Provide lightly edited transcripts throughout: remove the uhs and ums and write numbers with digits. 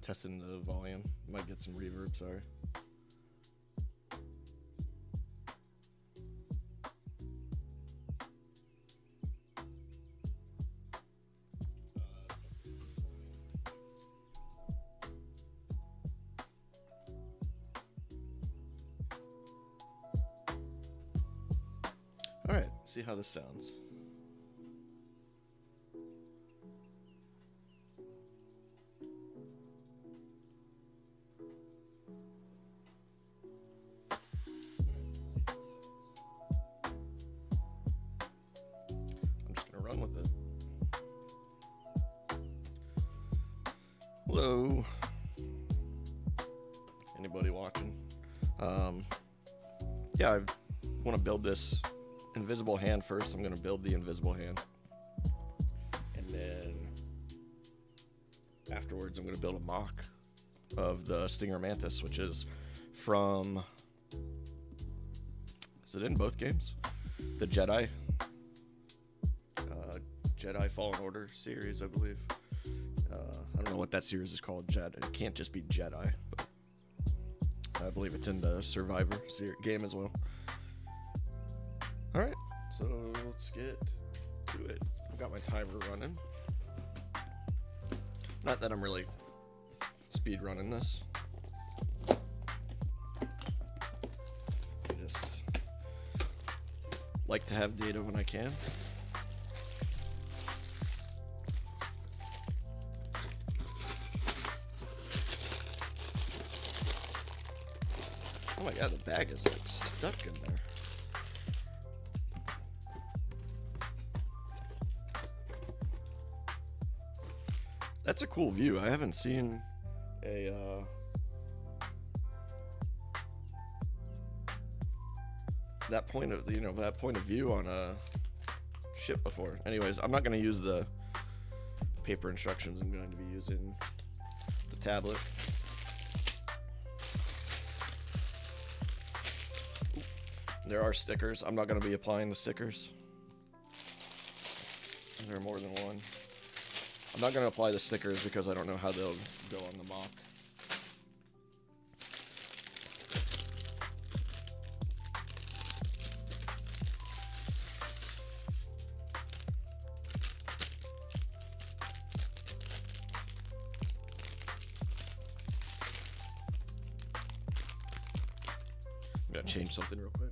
Testing the volume. Might get some reverb, sorry. All right, see how this sounds. I'm just gonna run with it. Hello. Anybody watching? Yeah, I want to build this invisible hand first. I'm going to build the invisible hand. And then afterwards, I'm going to build a MOC of the Stinger Mantis, which is from... Is it in both games? The Jedi Fallen Order series, I believe. I don't know what that series is called. It can't just be Jedi, but I believe it's in the Survivor game as well. Alright, so let's get to it. I've got my timer running. Not that I'm really speed running this. I just like to have data when I can. Oh my god, the bag is like stuck in there. That's a cool view. I haven't seen a that point of view on a ship before. Anyways, I'm not going to use the paper instructions. I'm going to be using the tablet. There are stickers. I'm not going to be applying the stickers. There are more than one. I'm not going to apply the stickers because I don't know how they'll go on the MOC. I'm going to change something real quick.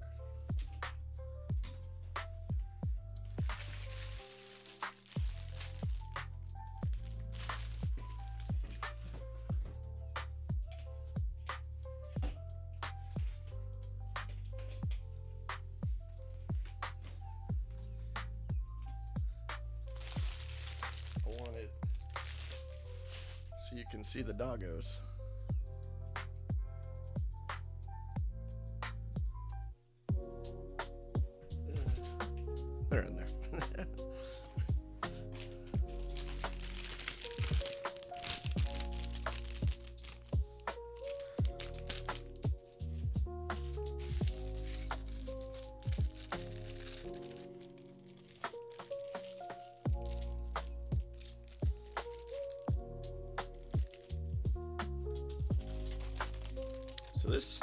I want it so you can see the doggos. They're in there. So this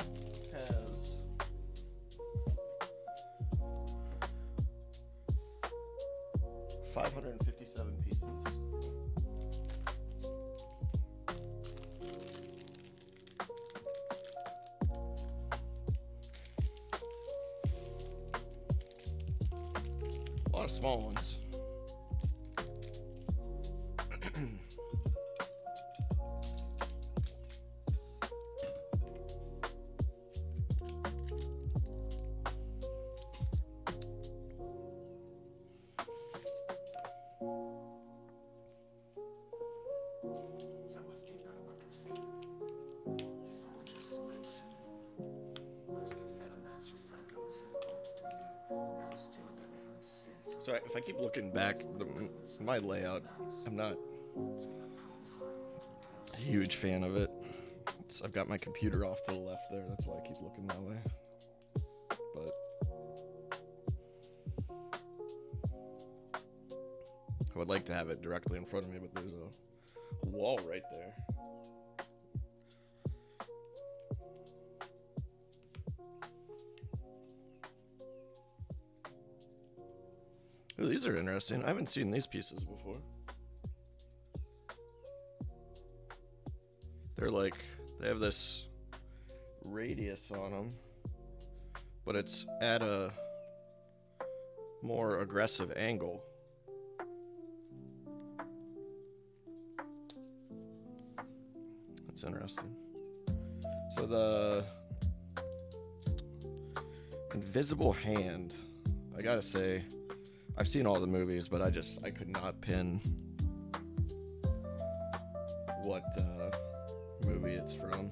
has 557 pieces. A lot of small ones. So if I keep looking back, my layout, I'm not a huge fan of it. I've got my computer off to the left there. That's why I keep looking that way. But I would like to have it directly in front of me, but there's a wall right there. Ooh, these are interesting. I haven't seen these pieces before. They're like, they have this radius on them, but it's at a more aggressive angle. That's interesting. So the invisible hand, I gotta say, I've seen all the movies, but I could not pin what movie it's from.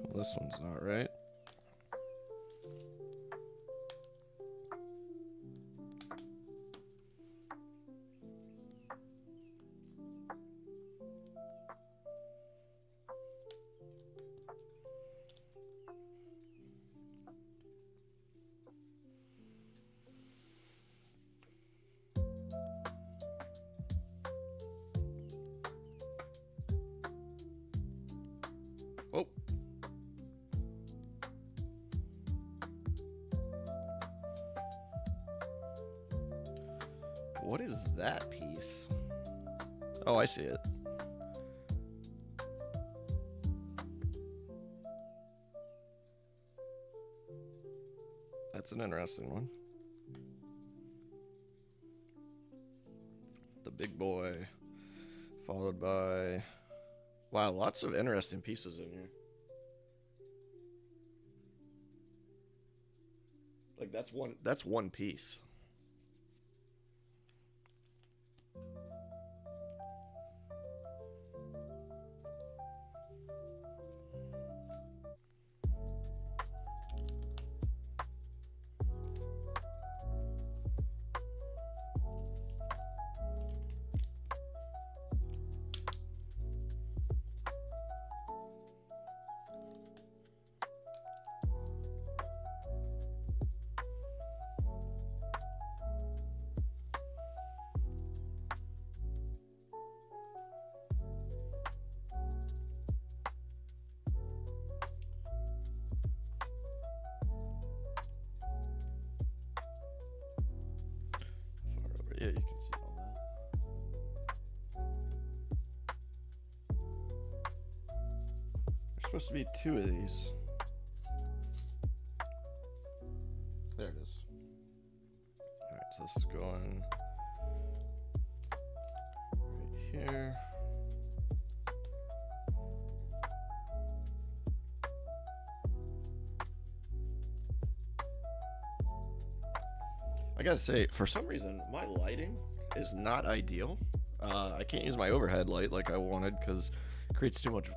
Well, this one's not right. Oh. What is that piece? Oh, I see it. That's an interesting one. The big boy, followed by... Wow, lots of interesting pieces in here. Like that's one piece. Yeah, you can see all that. There's supposed to be two of these. There it is. Alright, so this is going right here. I gotta say, for some reason, my lighting is not ideal. I can't use my overhead light like I wanted because it creates too much. That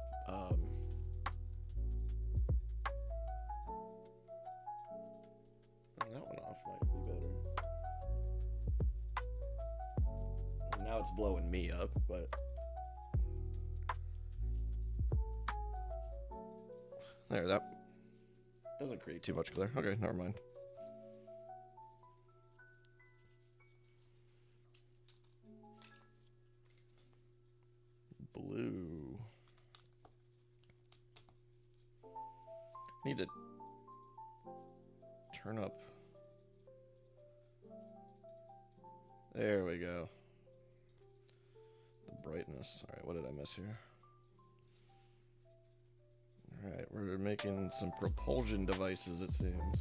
one off might be better. Now it's blowing me up, but there, that doesn't create too much glare. Okay, never mind. Blue. Need to turn up. There we go. The brightness. All right, what did I miss here? All right, we're making some propulsion devices, it seems.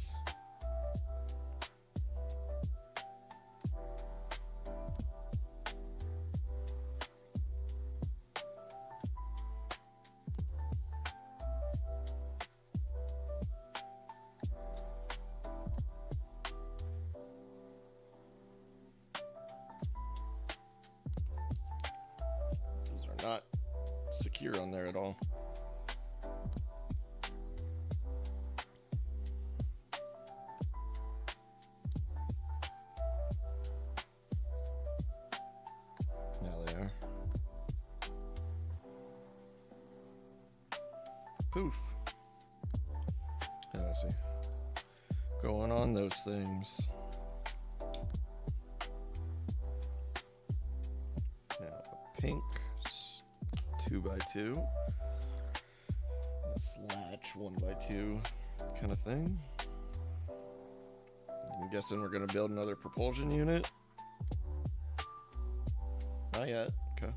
Not secure on there at all. Oof. Yeah, I see. Going on those things. Now a pink 2x2. This latch 1x2 kind of thing. I'm guessing we're gonna build another propulsion unit. Not yet. Okay.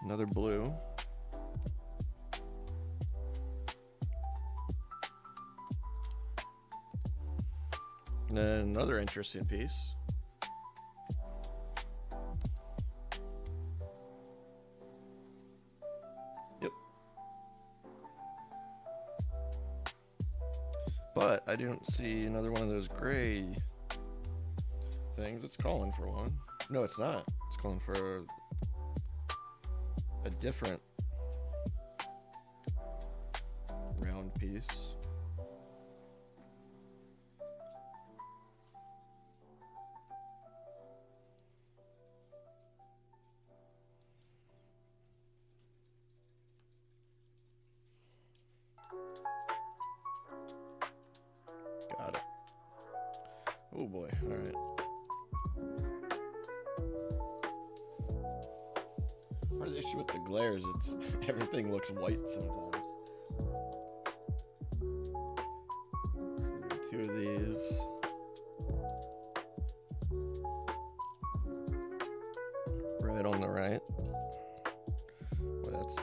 Another blue. And then another interesting piece. Yep. But I don't see another one of those gray things. It's calling for one. No, it's not. It's calling for a different round piece. Got it. Oh boy. All right. Part of the issue with the glares, it's everything looks white sometimes. Two of these. Red on the right. Well, that's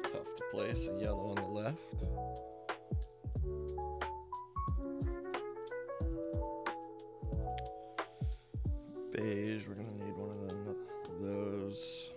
tough to place. A yellow on the left. Beige, we're gonna need one of those.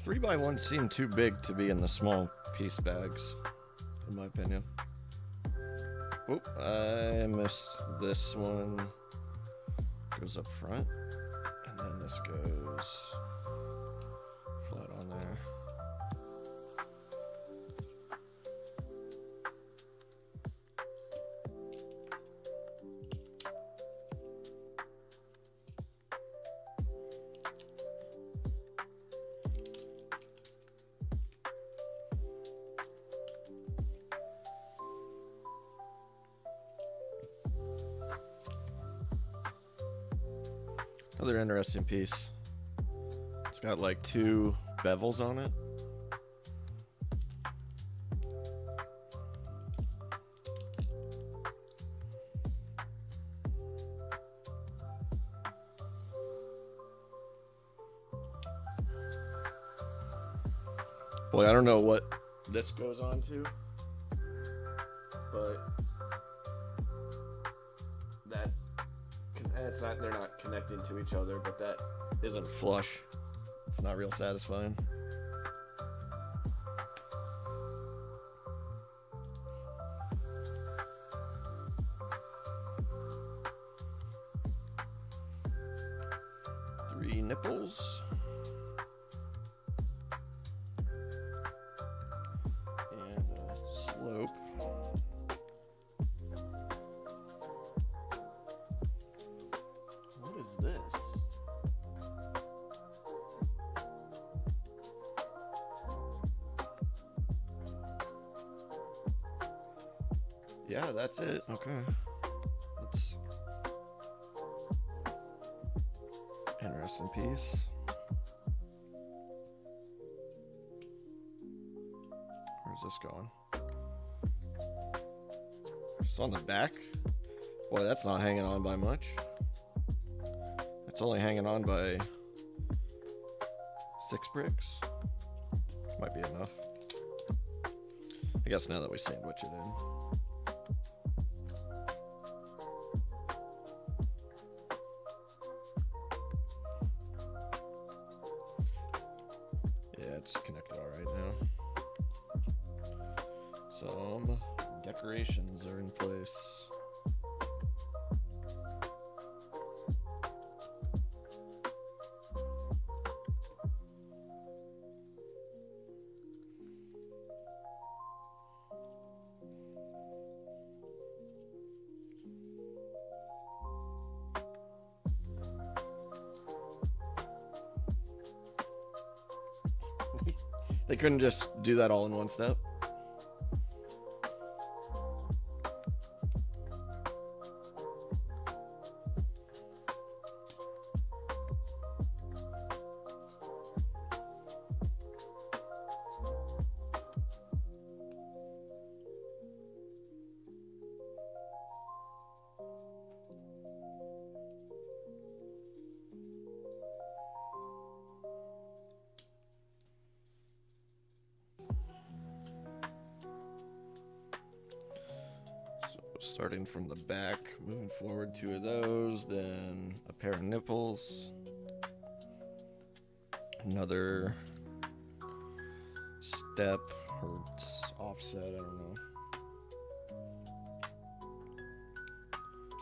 Three by ones seem too big to be in the small piece bags, in my opinion. Oop, I missed this one. Goes up front, and then this goes flat on there. Another interesting piece. It's got like two bevels on it. Boy, I don't know what this goes on to, but that it's not, they're not connecting to each other, but that isn't flush. It's not real satisfying. nipples. And a slope. What is this? Yeah, that's it. Okay. That's interesting piece. Where's this going? Just on the back? Boy, that's not hanging on by much. It's only hanging on by 6 bricks. Might be enough. I guess now that we sandwich it in. Yeah, it's connected all right now. Some decorations are in place. They couldn't just do that all in one step. Starting from the back, moving forward 2 of those, then a pair of nipples, another step or offset, I don't know.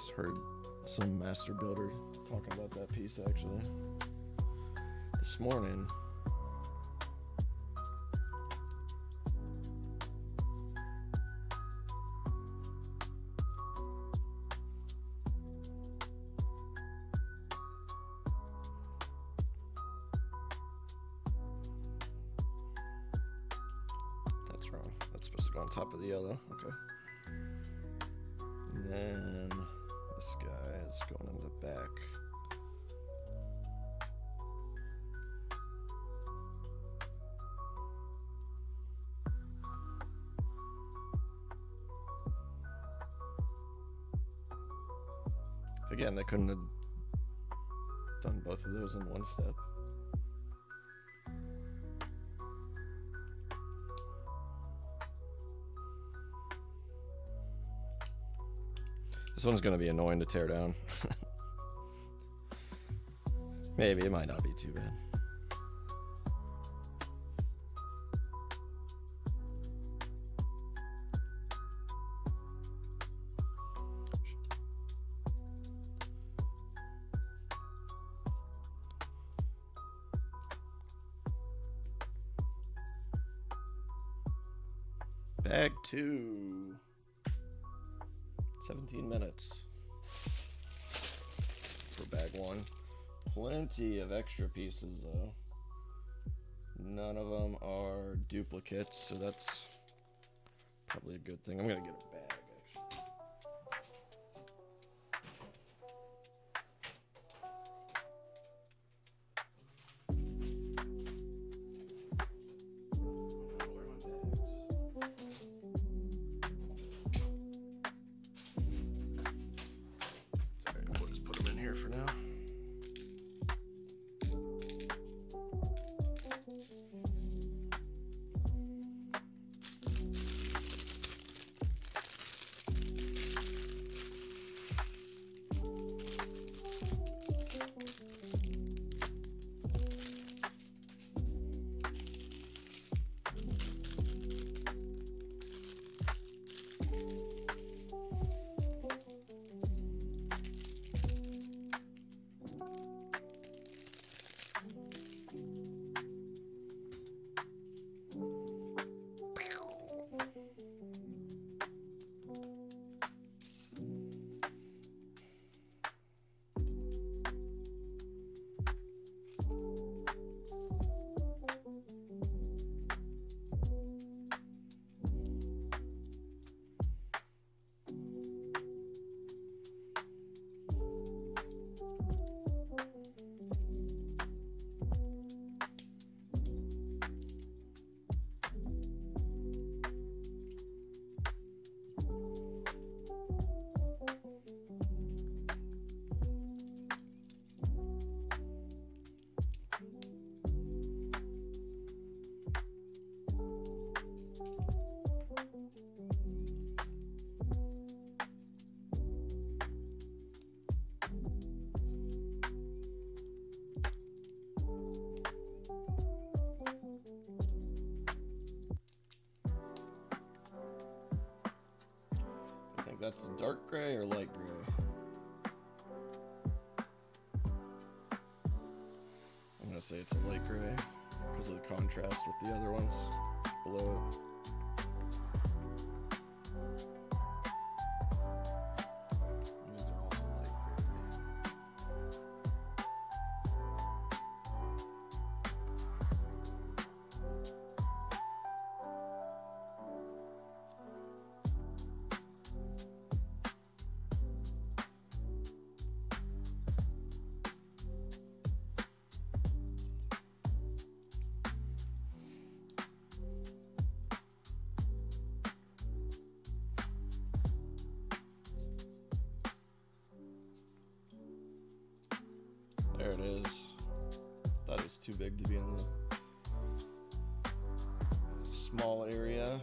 Just heard some master builder talking about that piece actually this morning. Wrong. That's supposed to go on top of the yellow. Okay. And then this guy is going in the back. Again, they couldn't have done both of those in one step. This one's going to be annoying to tear down. Maybe, it might not be too bad. Bag 2. 17 minutes for bag 1. Plenty of extra pieces though. None of them are duplicates, so that's probably a good thing. I'm gonna get a bag actually. For now. That's dark gray or light gray? I'm gonna say it's a light gray because of the contrast with the other ones below it. These are also light gray. There it is. Thought it was too big to be in the small area.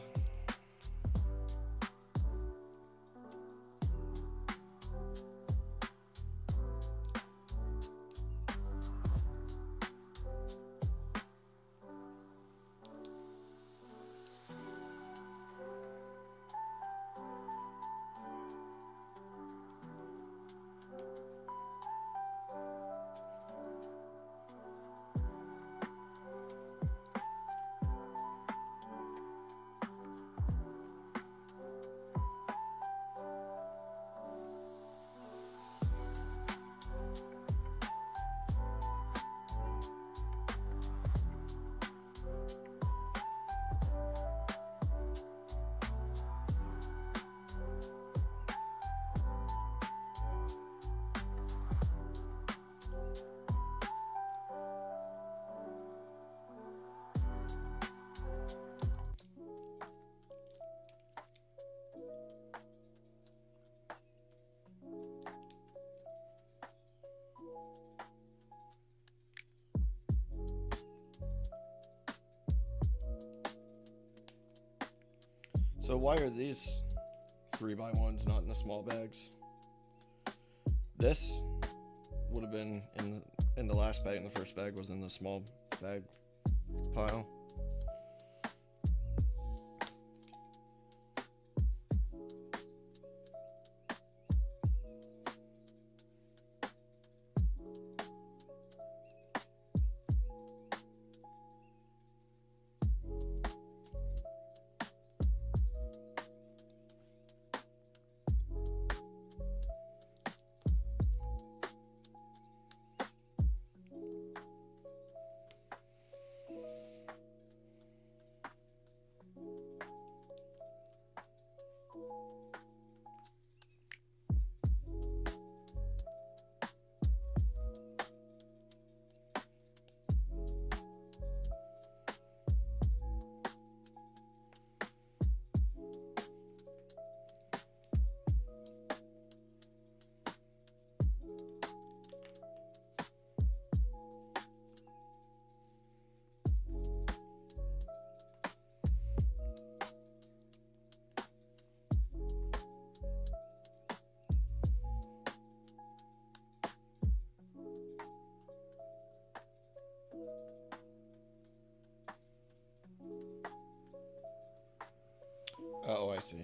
So why are these 3x1s not in the small bags? This would have been in the last bag, and the first bag was in the small bag pile. Oh, I see.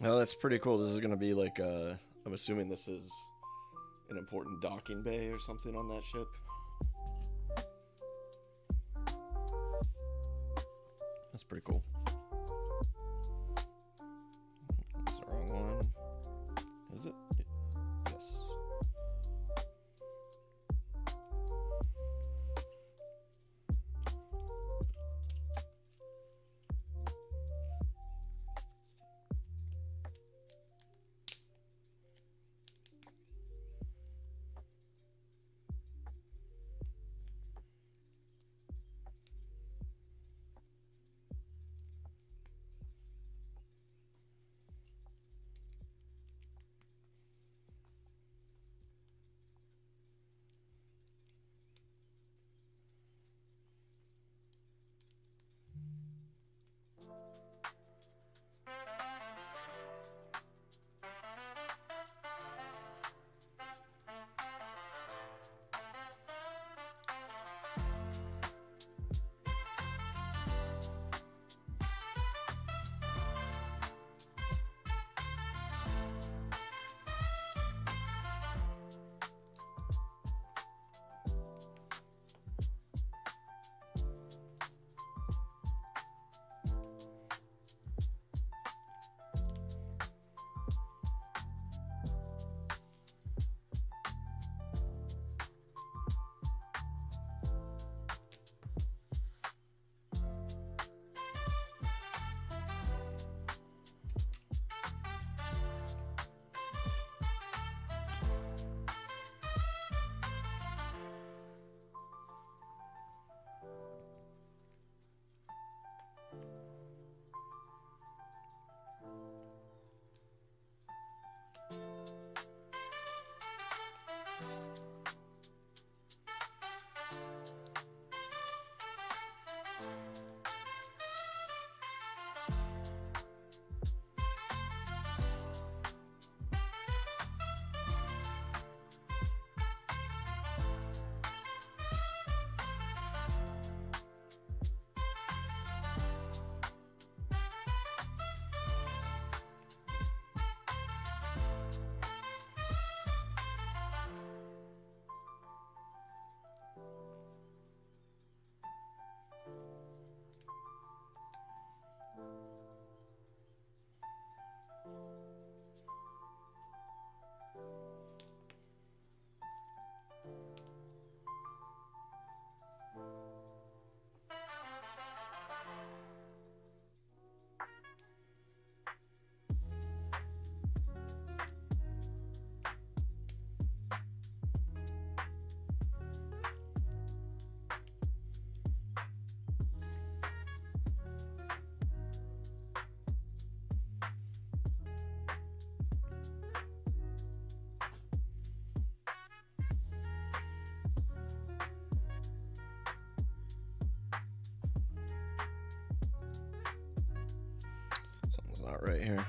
Oh, that's pretty cool. This is gonna be like I'm assuming this is an important docking bay or something on that ship. That's pretty cool. That's the wrong one. Is it? Yes. Something's not right here.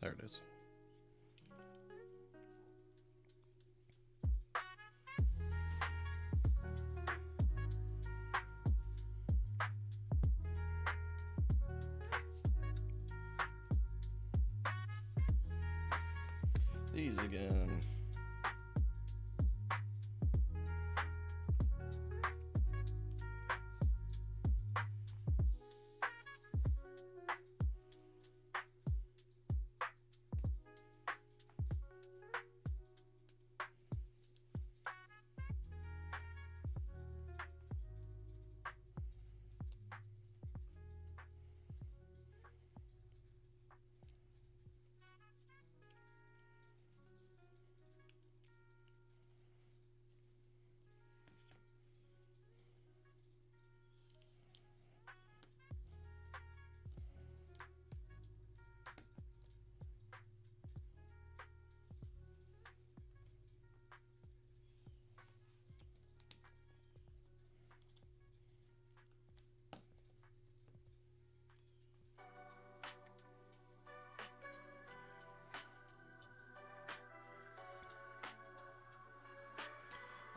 There it is. These again.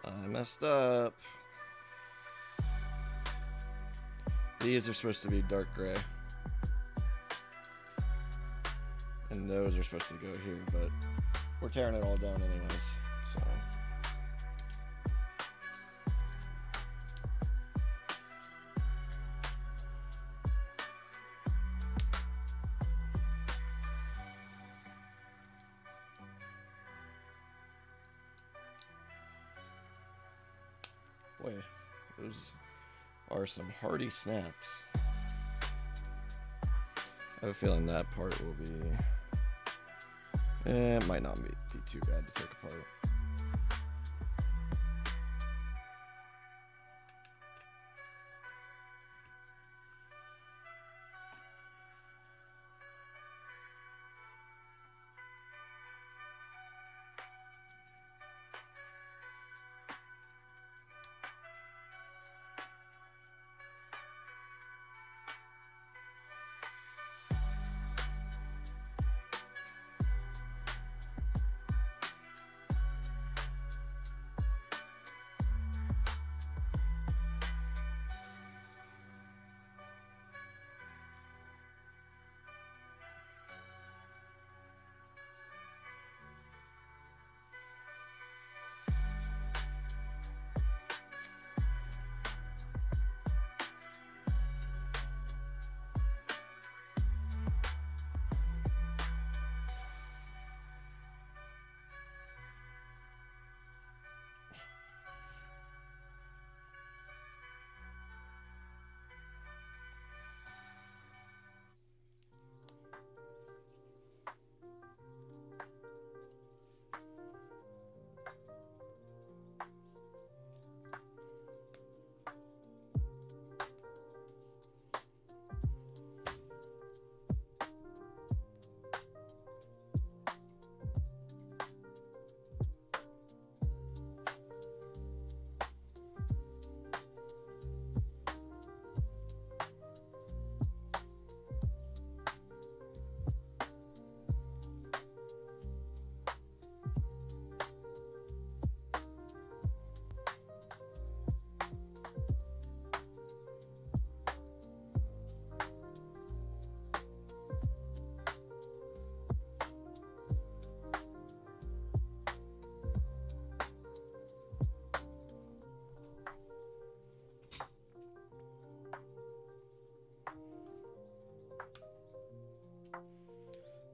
I messed up. These are supposed to be dark gray. And those are supposed to go here, but we're tearing it all down anyways, so. Boy, those are some hardy snaps. I have a feeling that part will be... it might not be too bad to take apart.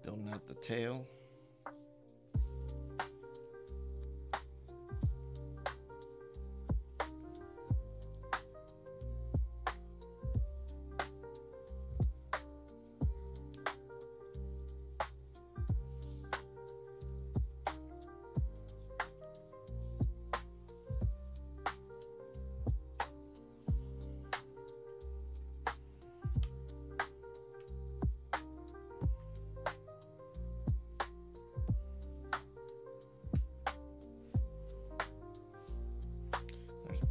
Building out the tail.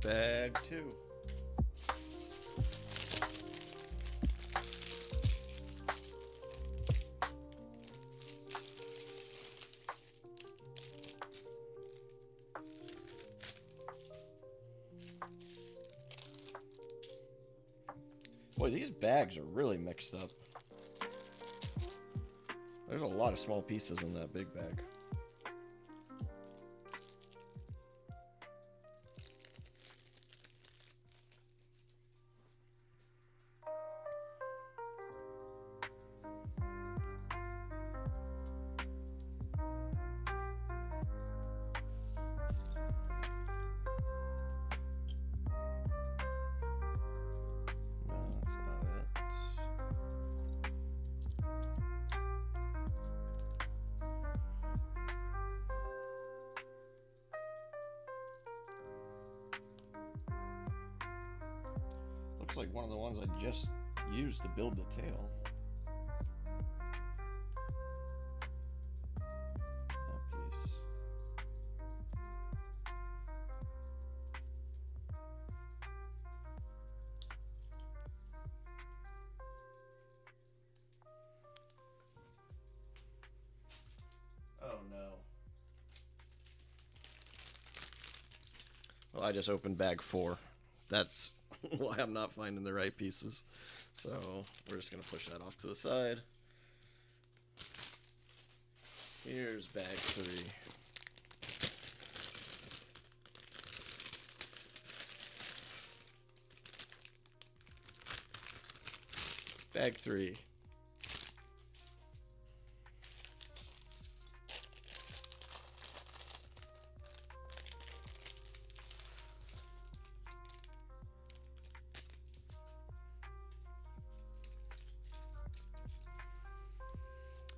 Bag 2. Boy, these bags are really mixed up. There's a lot of small pieces in that big bag. Looks like one of the ones I just used to build the tail. That piece. Oh no. Well, I just opened bag 4. That's why I'm not finding the right pieces. So we're just going to push that off to the side. Here's bag 3. Bag 3.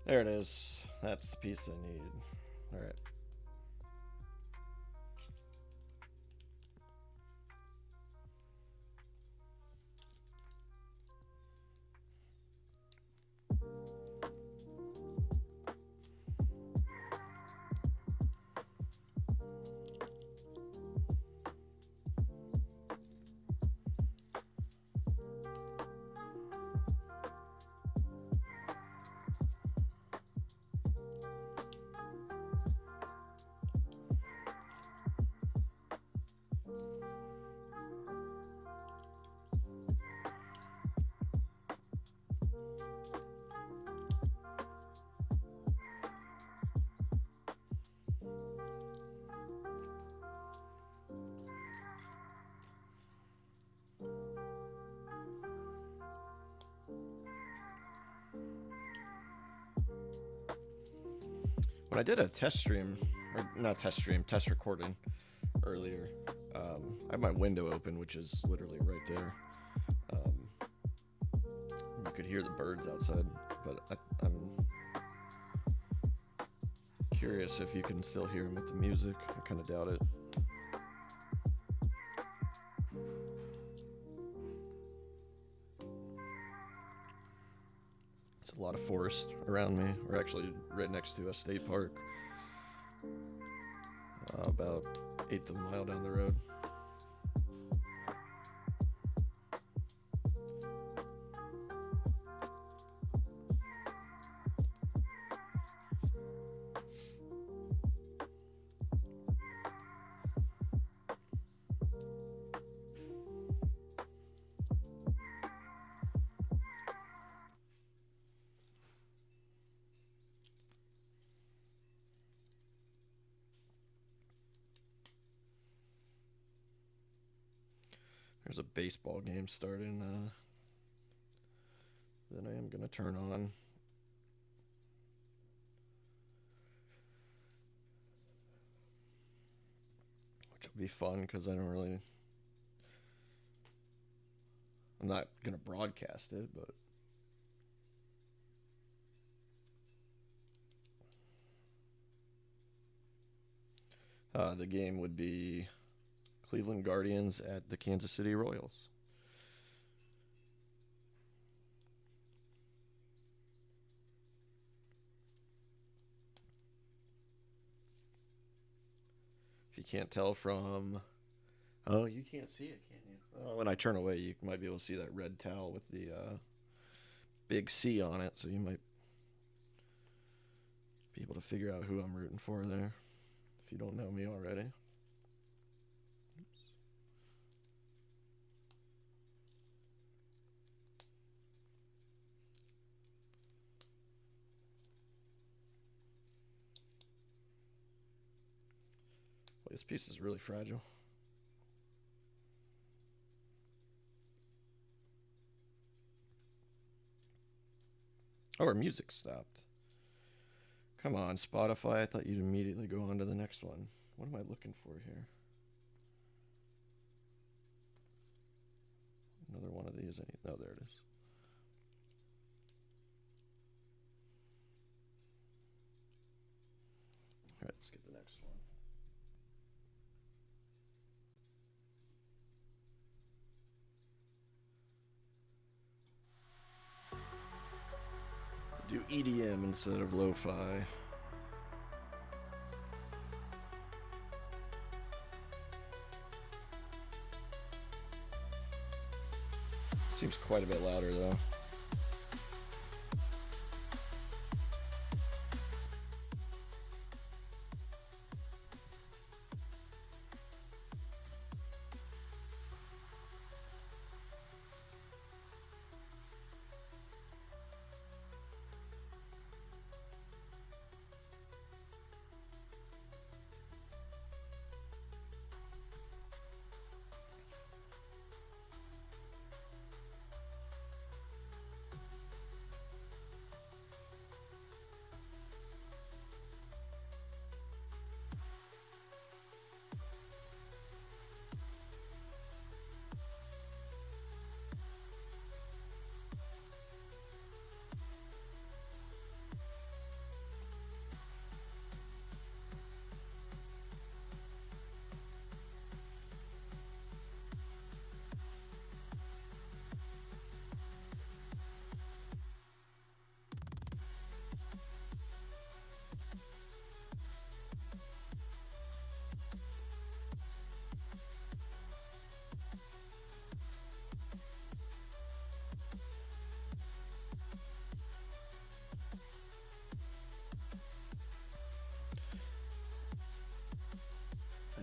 There it is. That's the piece I need. All right. When I did a test stream, or not test stream, test recording earlier, I had my window open, which is literally right there. You could hear the birds outside, but I'm curious if you can still hear them with the music. I kind of doubt it. It's a lot of forest around me. We're actually right next to a state park, about 1/8 of a mile down the road. There's a baseball game starting that I am going to turn on. Which will be fun because I'm not going to broadcast it, but the game would be Cleveland Guardians at the Kansas City Royals. If you can't tell from... Oh, you can't see it, can you? Oh, when I turn away, you might be able to see that red towel with the big C on it, so you might be able to figure out who I'm rooting for there, if you don't know me already. This piece is really fragile. Oh, our music stopped. Come on, Spotify. I thought you'd immediately go on to the next one. What am I looking for here? Another one of these. Oh, there it is. All right, let's get the next one. Do EDM instead of lo-fi. Seems quite a bit louder though.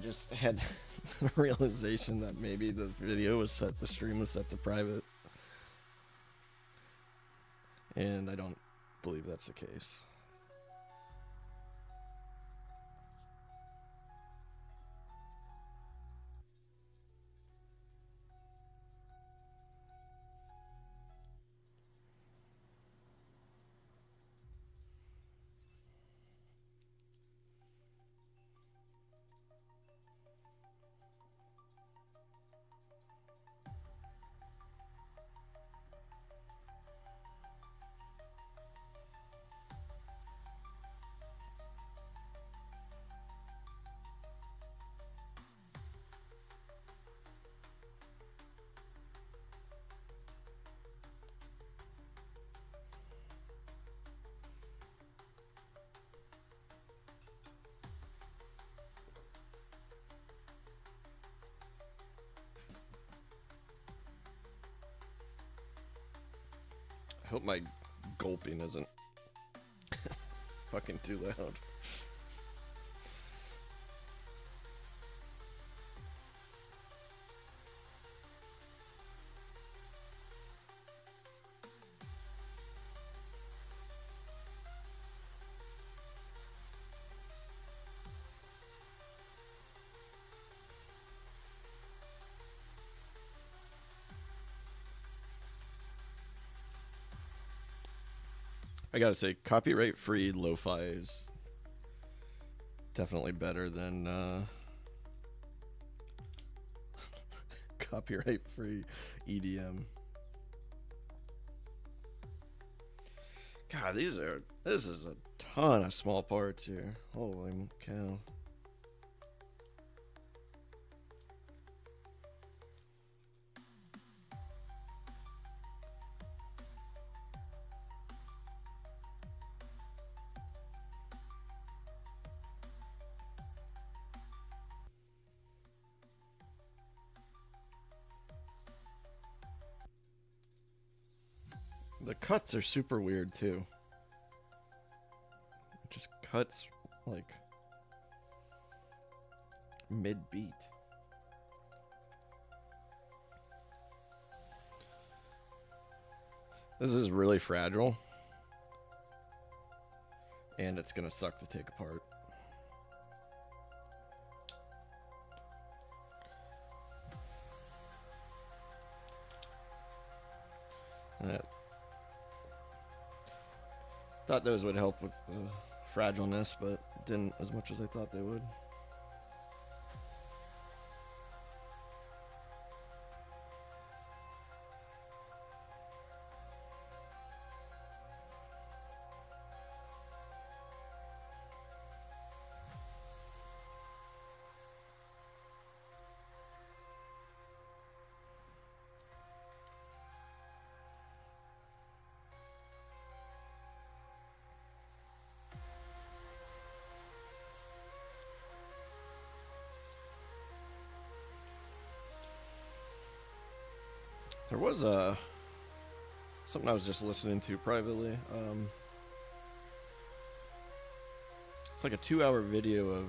just had the realization that maybe the stream was set to private. And I don't believe that's the case. I hope my gulping isn't fucking too loud. I gotta say, copyright-free lo-fi is definitely better than copyright-free EDM. God, this is a ton of small parts here. Holy cow. The cuts are super weird too. It just cuts like mid-beat. This is really fragile. And it's gonna suck to take apart. Thought those would help with the fragileness, but didn't as much as I thought they would. There was something I was just listening to privately. It's like a 2-hour video of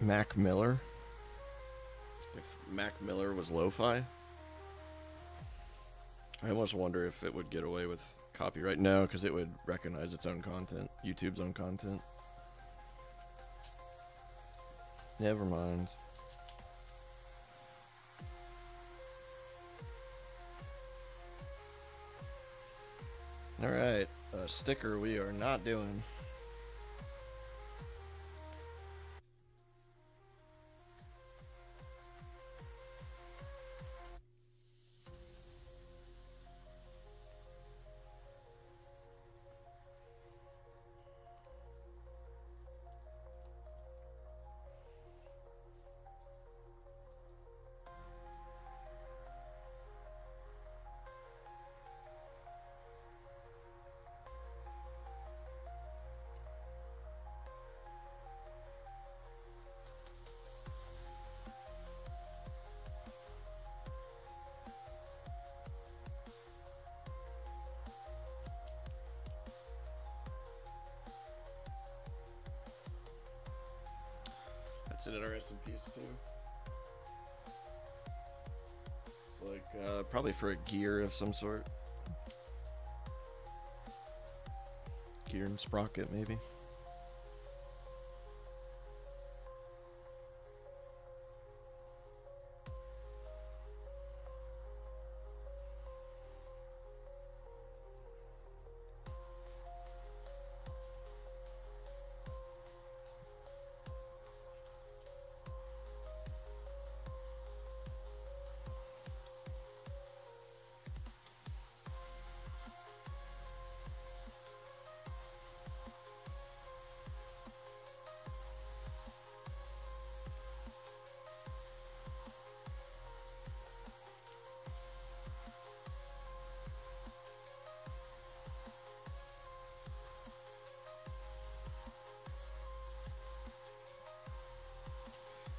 Mac Miller. If Mac Miller was lo-fi, I almost wonder if it would get away with copyright. No, because it would recognize its own content, YouTube's own content. Never mind. Alright, a sticker we are not doing. That's an interesting piece too. It's like probably for a gear of some sort. Gear and sprocket, maybe.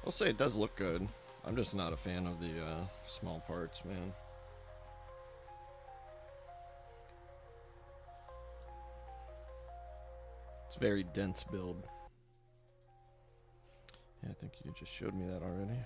I'll say it does look good. I'm just not a fan of the small parts, man. It's a very dense build. Yeah, I think you just showed me that already.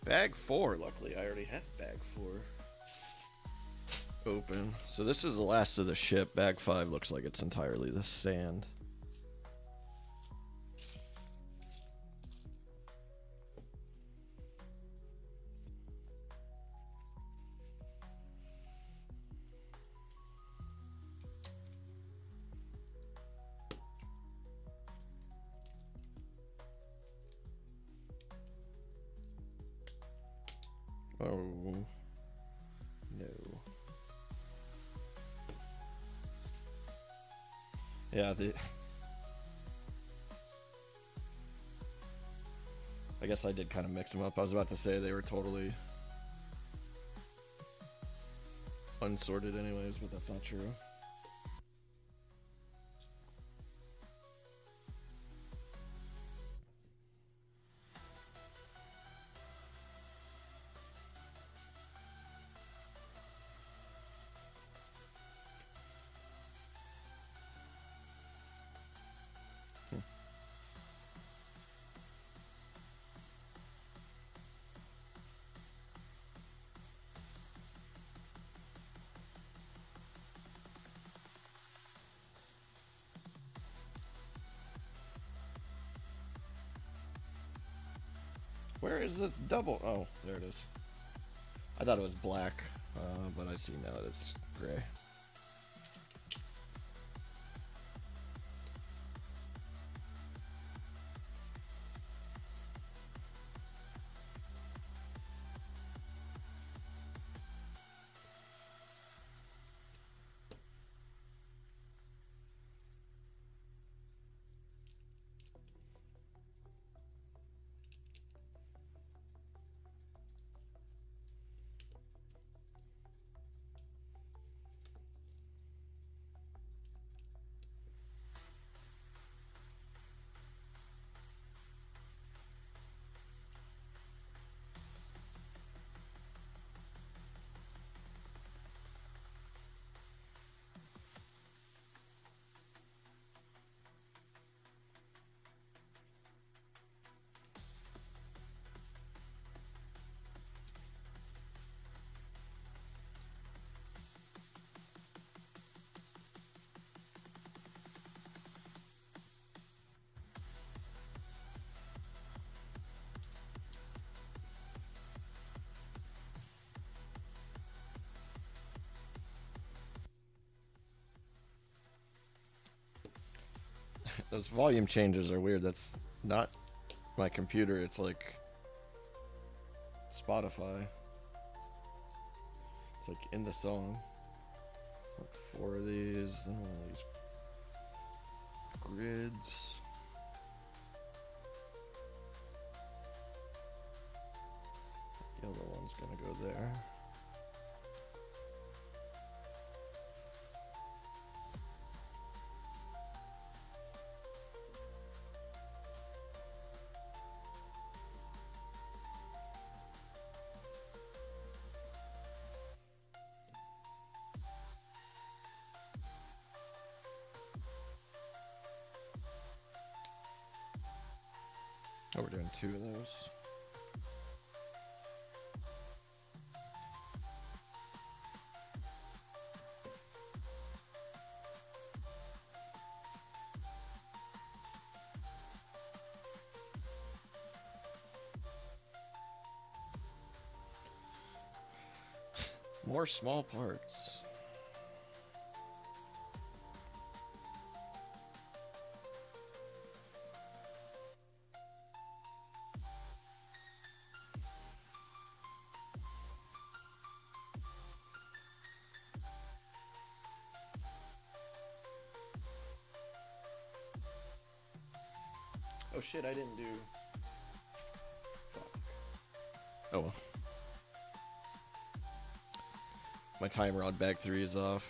Bag 4, luckily. I already had bag 4 open. So this is the last of the ship. Bag 5 looks like it's entirely the sand. Oh, no. Yeah, I guess I did kind of mix them up. I was about to say they were totally unsorted anyways, but that's not true. Where is this double? Oh, there it is. I thought it was black, but I see now that it's gray. Those volume changes are weird. That's not my computer. It's like Spotify. It's like in the song. Like 4 of these, and one of these grids. The other one's gonna go there. Oh, we're doing 2 of those. More small parts. Oh shit, I didn't do... Fuck. Oh well. My timer on bag 3 is off.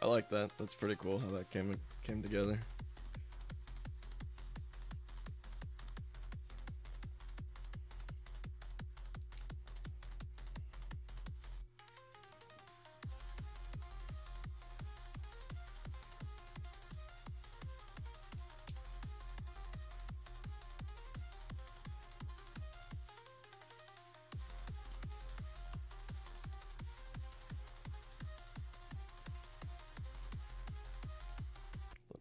I like that. That's pretty cool how that came together.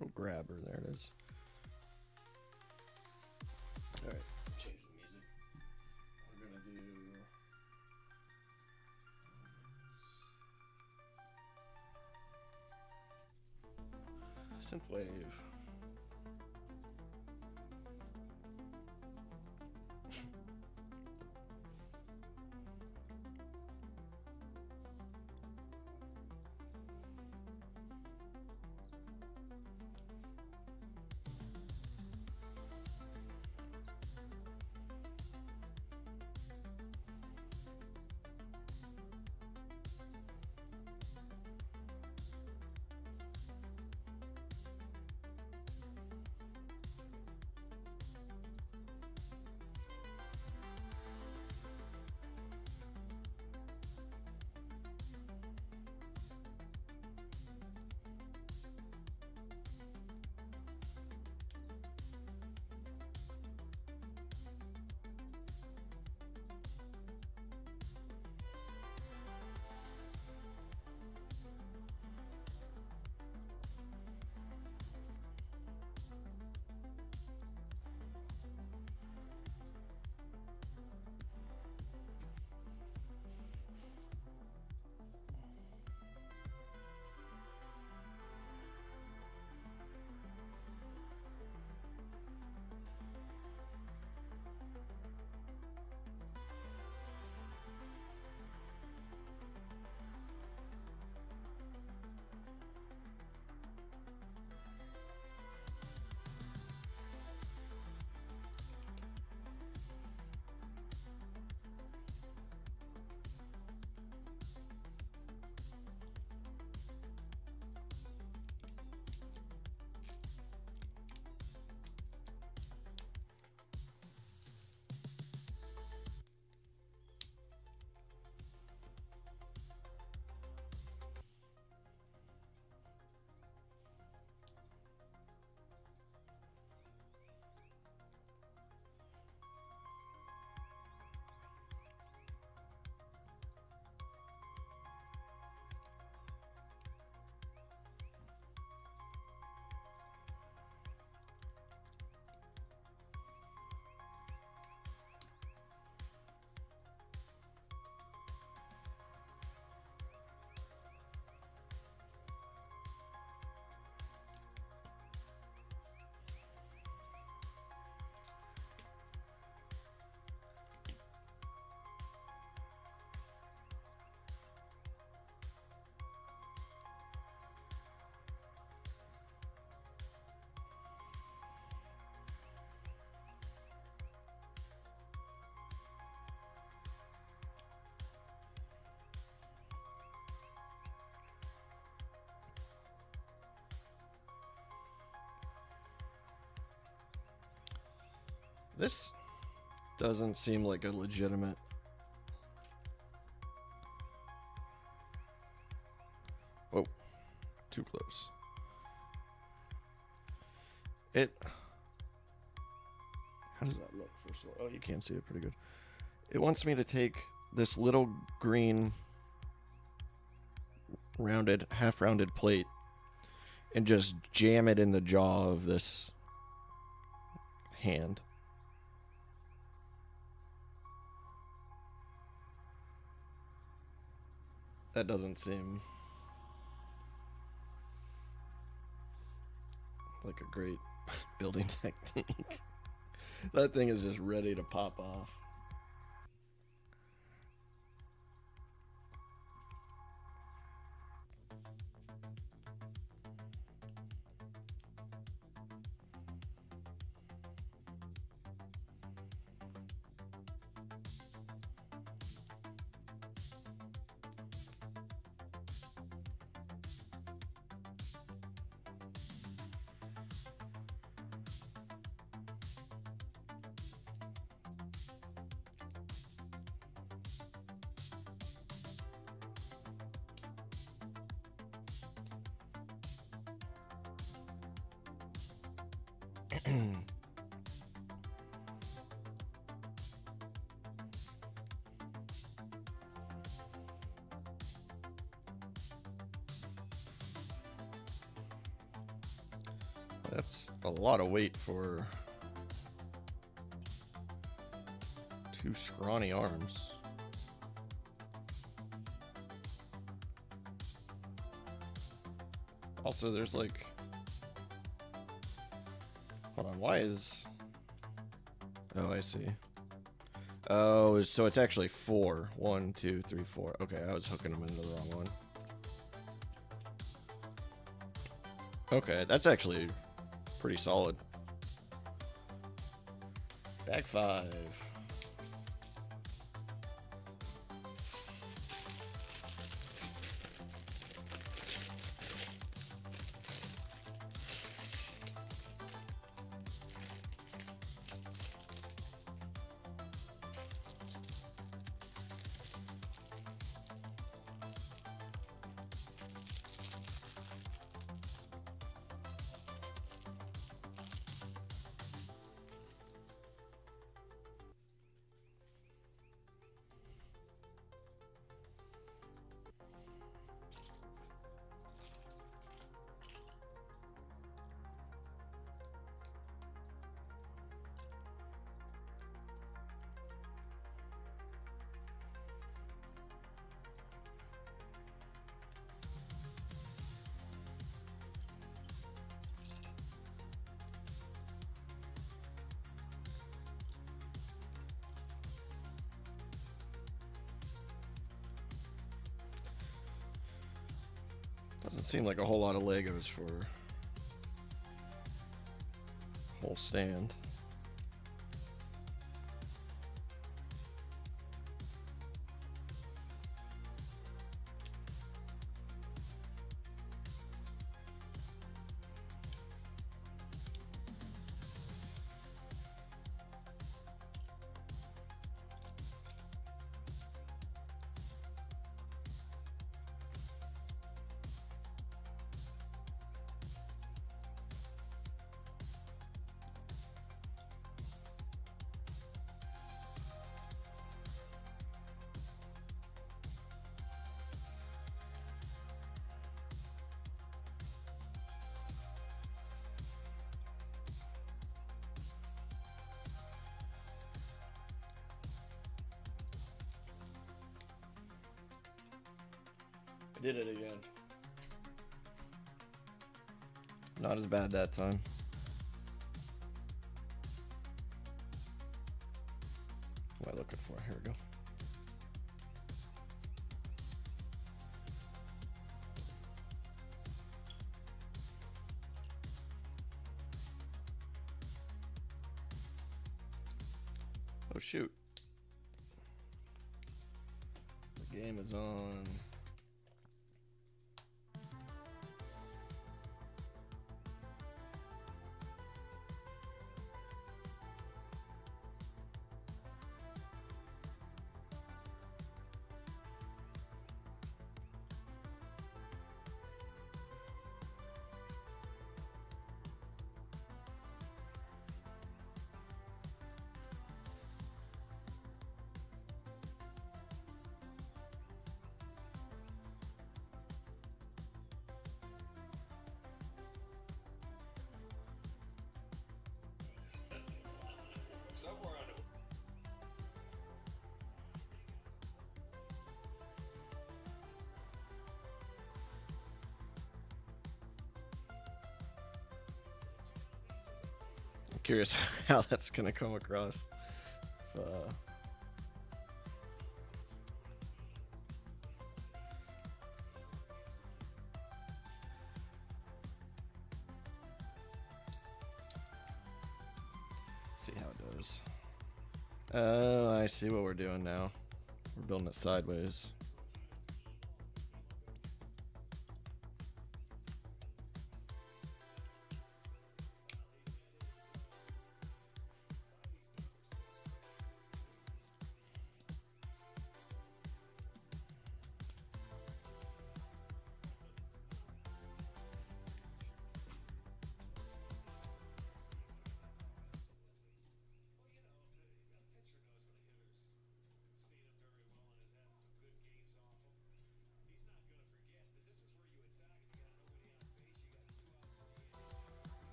Little grabber, there it is. Alright, change the music. We're gonna do synthwave. This doesn't seem like a legitimate. Whoa, too close. How does that look, first of all? Oh, you can't see it pretty good. It wants me to take this little green rounded, half-rounded plate and just jam it in the jaw of this hand. That doesn't seem like a great building technique. That thing is just ready to pop off. That's a lot of weight for two scrawny arms. Also, there's like... Hold on, why is... Oh, I see. Oh, so it's actually 4. 1, 2, 3, 4. Okay, I was hooking them into the wrong one. Okay, that's actually pretty solid. Bag 5. Doesn't seem like a whole lot of Legos for whole stand. I did it again. Not as bad that time. What am I looking for? Here we go. Oh shoot. The game is on. curious how that's gonna come across. See how it does. Oh, I see what we're doing now. We're building it sideways.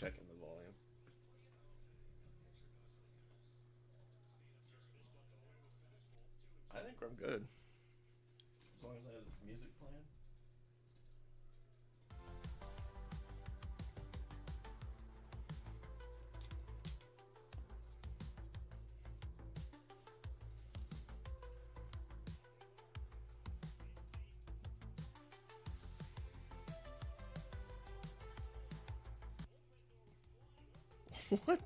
Checking the volume. I think I'm good. As long as I have music playing. What?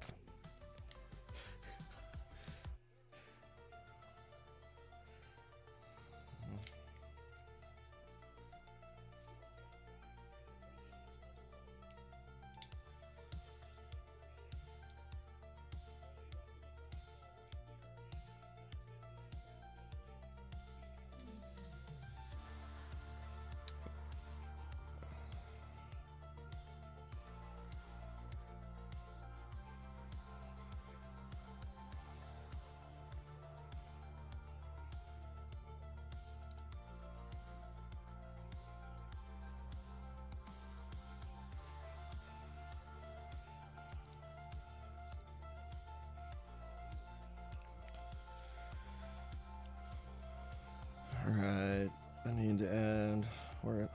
Alright, I need to add where.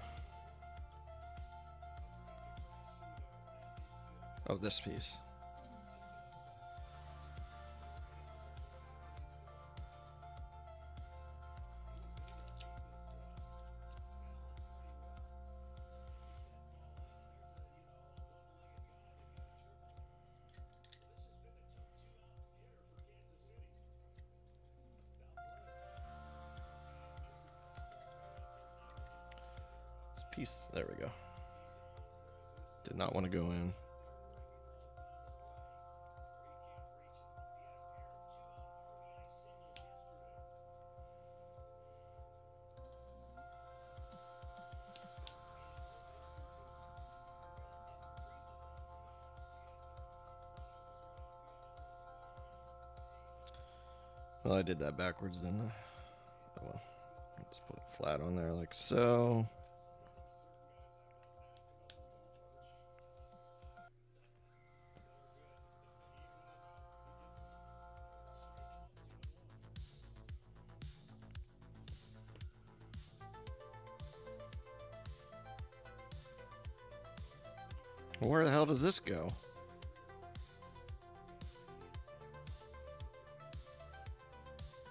Oh, this piece. Piece. There we go. Did not want to go in. Well, I did that backwards, didn't I? Oh well. I'll just put it flat on there like so. Where the hell does this go?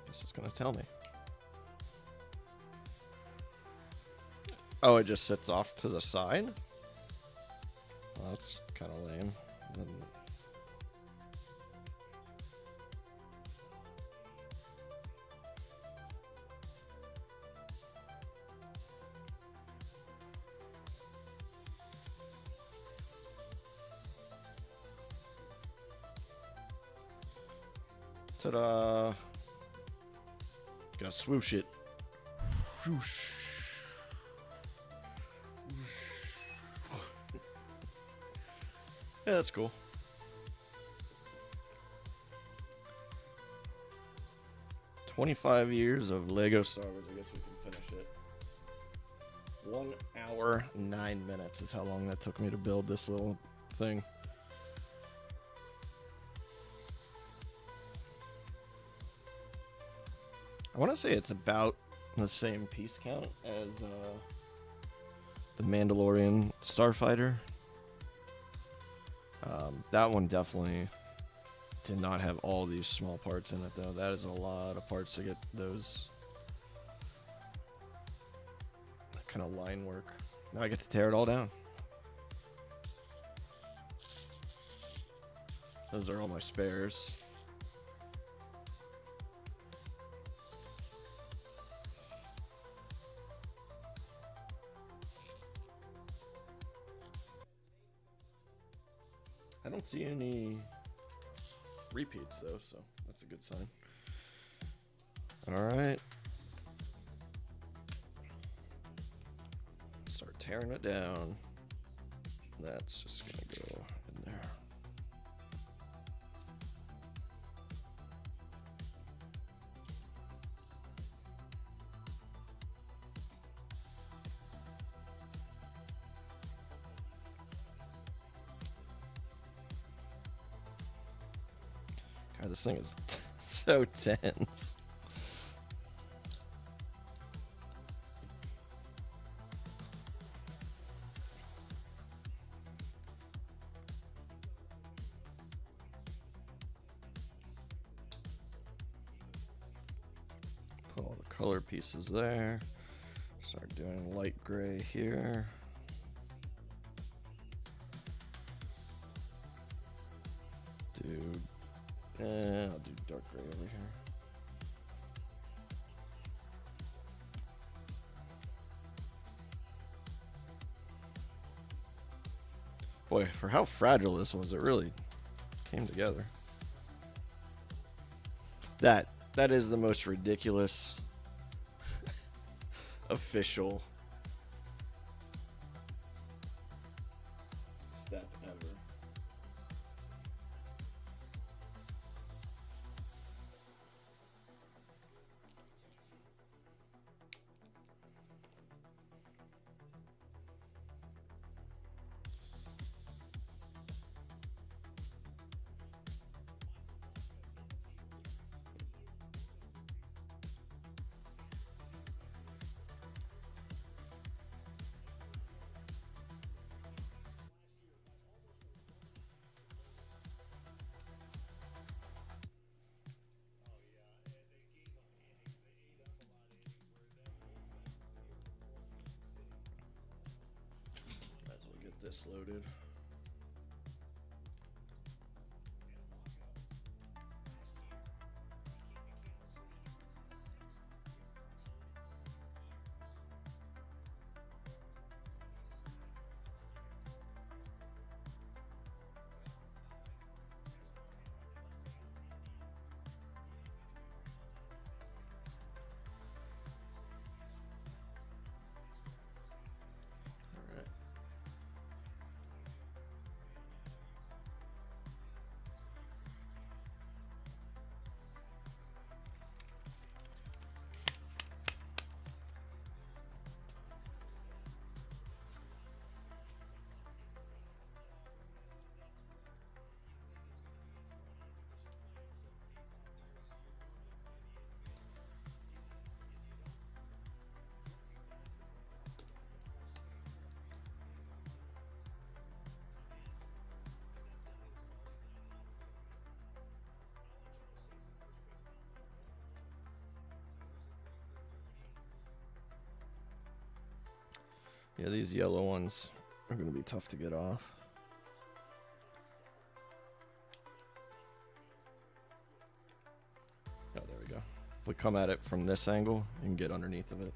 Guess it's gonna tell me. Oh, it just sits off to the side? Well, that's kind of lame. Ta-da! Gotta swoosh it. Whoosh. Yeah, that's cool. $25 of Lego Star Wars. I guess we can finish it. 1 hour, 9 minutes is how long that took me to build this little thing. I want to say it's about the same piece count as the Mandalorian Starfighter. That one definitely did not have all these small parts in it, though. That is a lot of parts to get those that kind of line work. Now I get to tear it all down. Those are all my spares. I don't see any repeats though, so that's a good sign. All right. Start tearing it down. That's just gonna go in there. God, this thing is so tense. Put all the color pieces there. Start doing light gray here. I'll do dark gray over here. Boy, for how fragile this was, it really came together. That is the most ridiculous official step ever. This loaded. Yeah, these yellow ones are going to be tough to get off. Oh, there we go. If we come at it from this angle, you can get underneath of it.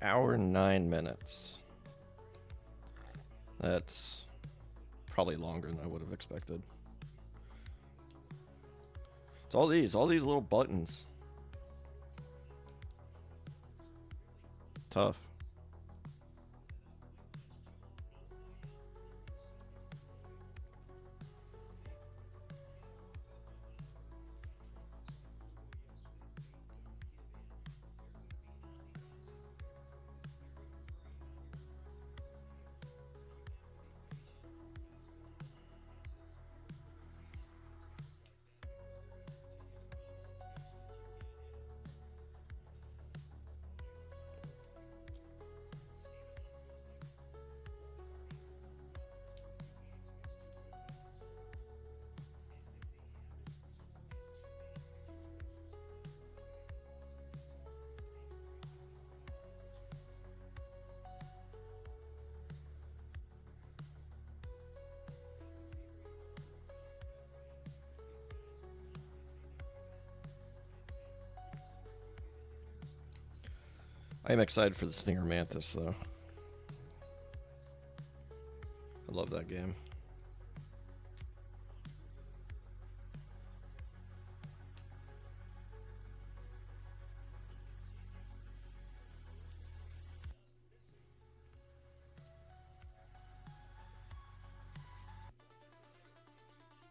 Hour 9 minutes. That's probably longer than I would have expected. It's all these little buttons. Tough. I am excited for the Stinger Mantis, though. I love that game.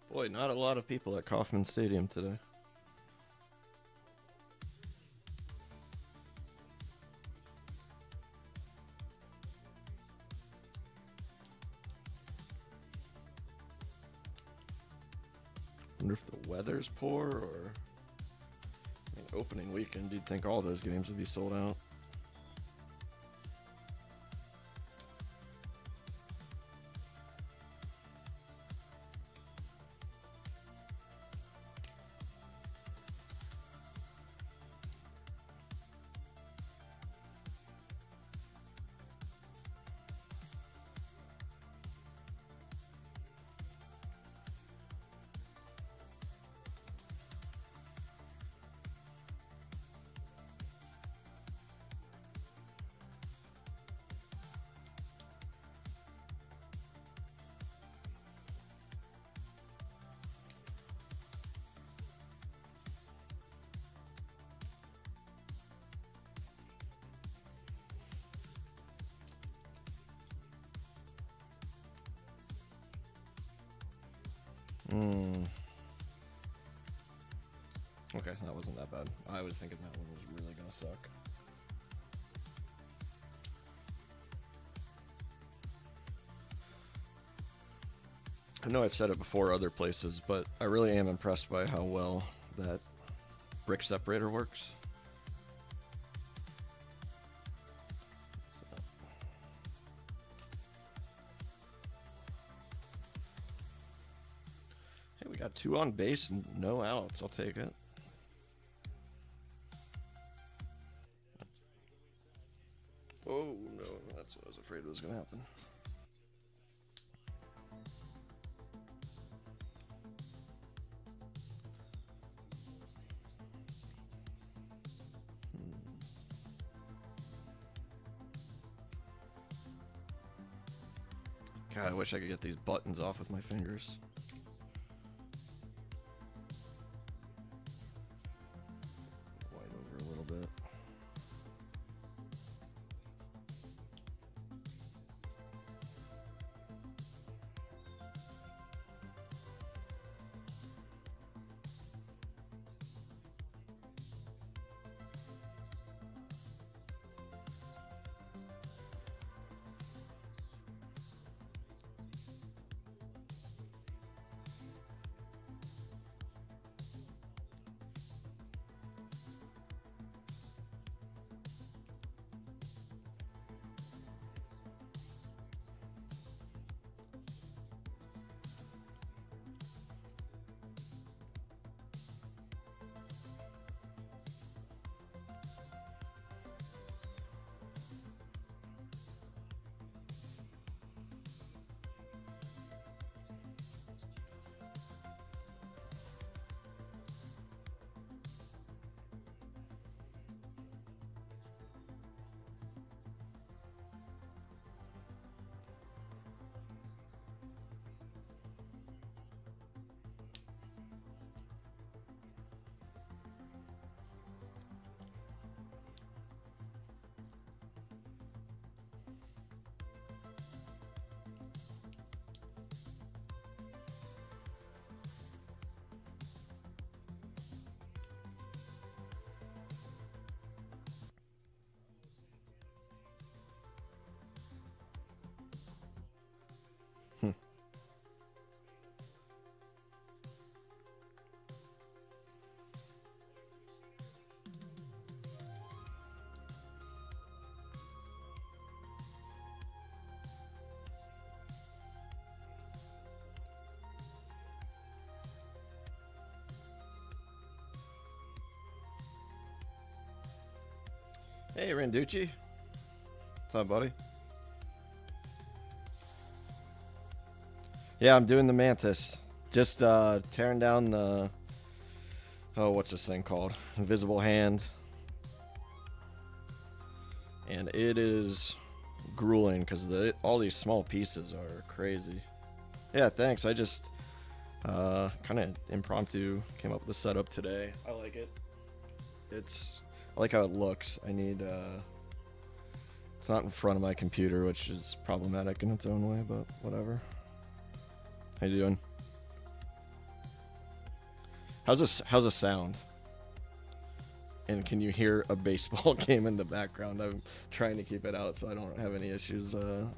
Boy, not a lot of people at Kauffman Stadium today. Wonder if the weather's poor or opening weekend. You'd think all those games would be sold out. Okay, that wasn't that bad. I was thinking that one was really gonna suck. I know I've said it before other places, but I really am impressed by how well that brick separator works. Hey, we got 2 on base and no outs. I'll take it. Oh, no, that's what I was afraid was going to happen. God, I wish I could get these buttons off with my fingers. Wide over a little bit. Hey, Randucci. What's up, buddy? Yeah, I'm doing the Mantis. Just tearing down the... Oh, what's this thing called? Invisible Hand. And it is grueling because all these small pieces are crazy. Yeah, thanks. I just kind of impromptu came up with the setup today. I like it. I like how it looks. I need... It's not in front of my computer, which is problematic in its own way, but whatever. How you doing? How's the sound? And can you hear a baseball game in the background? I'm trying to keep it out so I don't have any issues with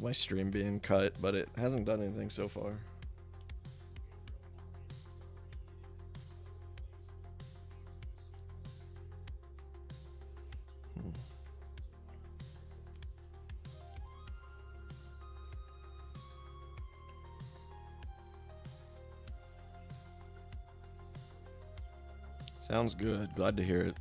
my stream being cut, but it hasn't done anything so far. Sounds good. Glad to hear it.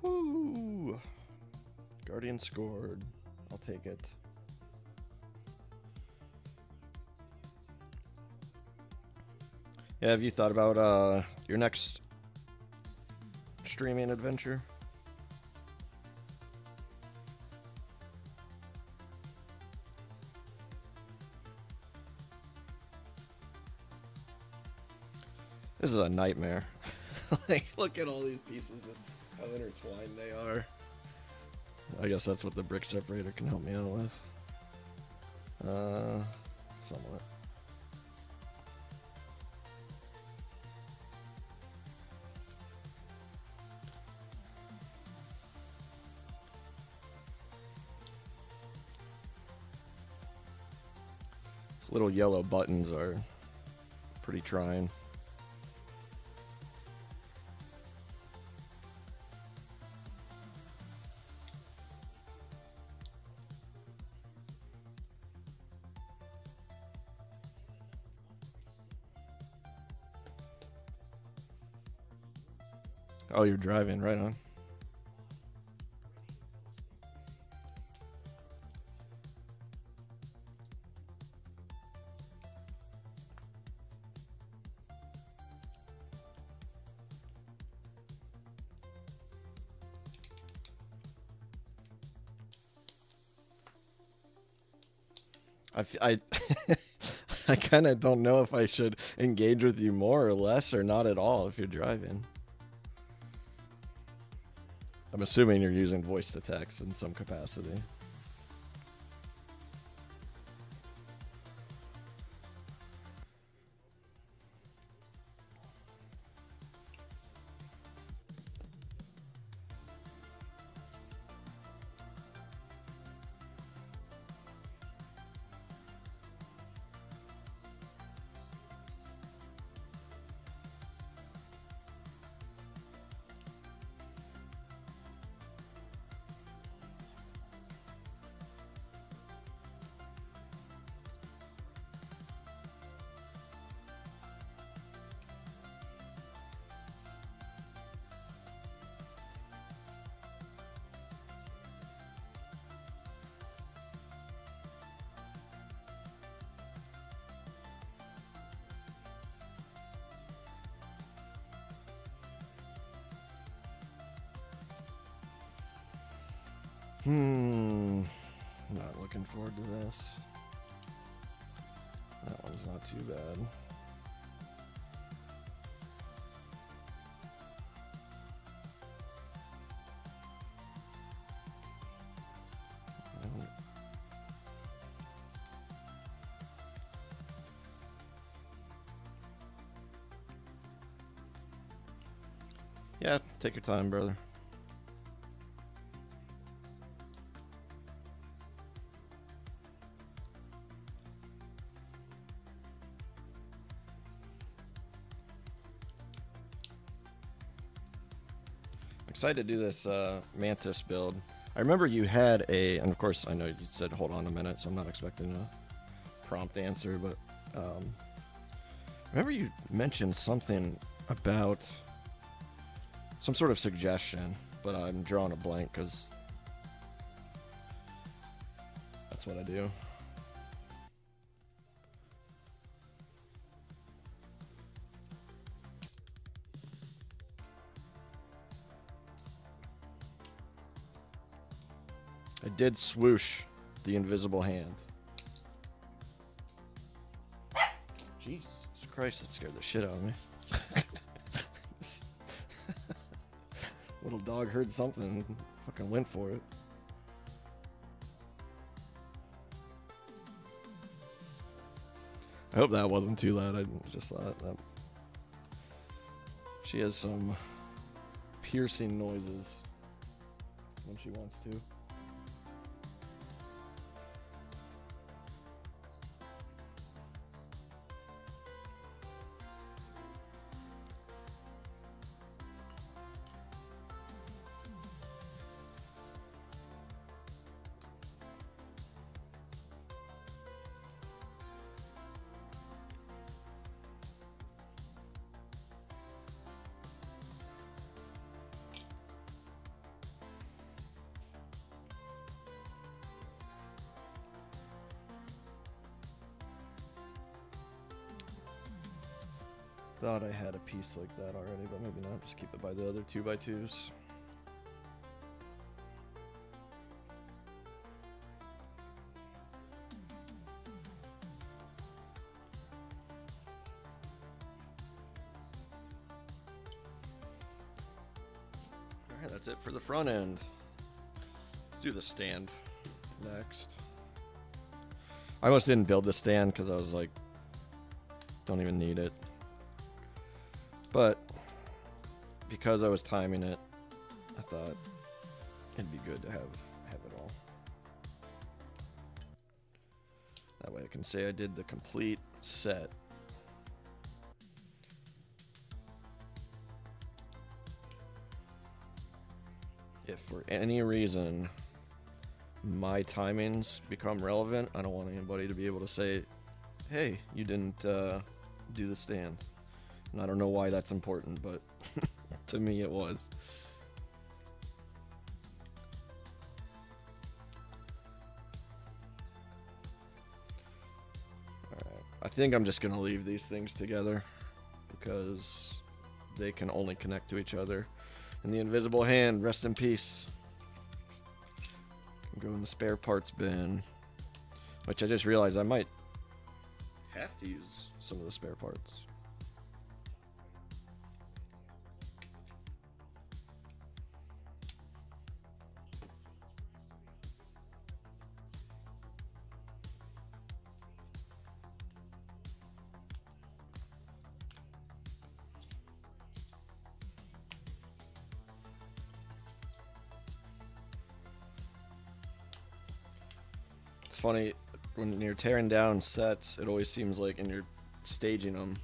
Woo! Guardian scored. I'll take it. Yeah, have you thought about your next streaming adventure? This is a nightmare. Like, look at all these pieces, just how intertwined they are. I guess that's what the brick separator can help me out with. Somewhat. These little yellow buttons are pretty trying. Oh, you're driving, right on. I I kind of don't know if I should engage with you more or less or not at all if you're driving. I'm assuming you're using voice to text in some capacity. Not looking forward to this. That one's not too bad. Yeah, take your time, brother. excited to do this Mantis build. I remember you had a, and of course I know you said hold on a minute, so I'm not expecting a prompt answer, but remember you mentioned something about some sort of suggestion, but I'm drawing a blank because that's what I do. I did swoosh the invisible hand. Jesus Christ, that scared the shit out of me. Little dog heard something and fucking went for it. I hope that wasn't too loud. I just thought that she has some piercing noises when she wants to. Thought I had a piece like that already, but maybe not. Just keep it by the other 2x2s. Alright, that's it for the front end. Let's do the stand next. I almost didn't build the stand because I was like, don't even need it. But because I was timing it, I thought it'd be good to have it all. That way I can say I did the complete set. If for any reason my timings become relevant, I don't want anybody to be able to say, hey, you didn't do the stand. And I don't know why that's important, but to me it was. Alright, I think I'm just going to leave these things together because they can only connect to each other. And the invisible hand, rest in peace. Can go in the spare parts bin, which I just realized I might have to use some of the spare parts. It's funny, when you're tearing down sets, it always seems like, and you're staging them,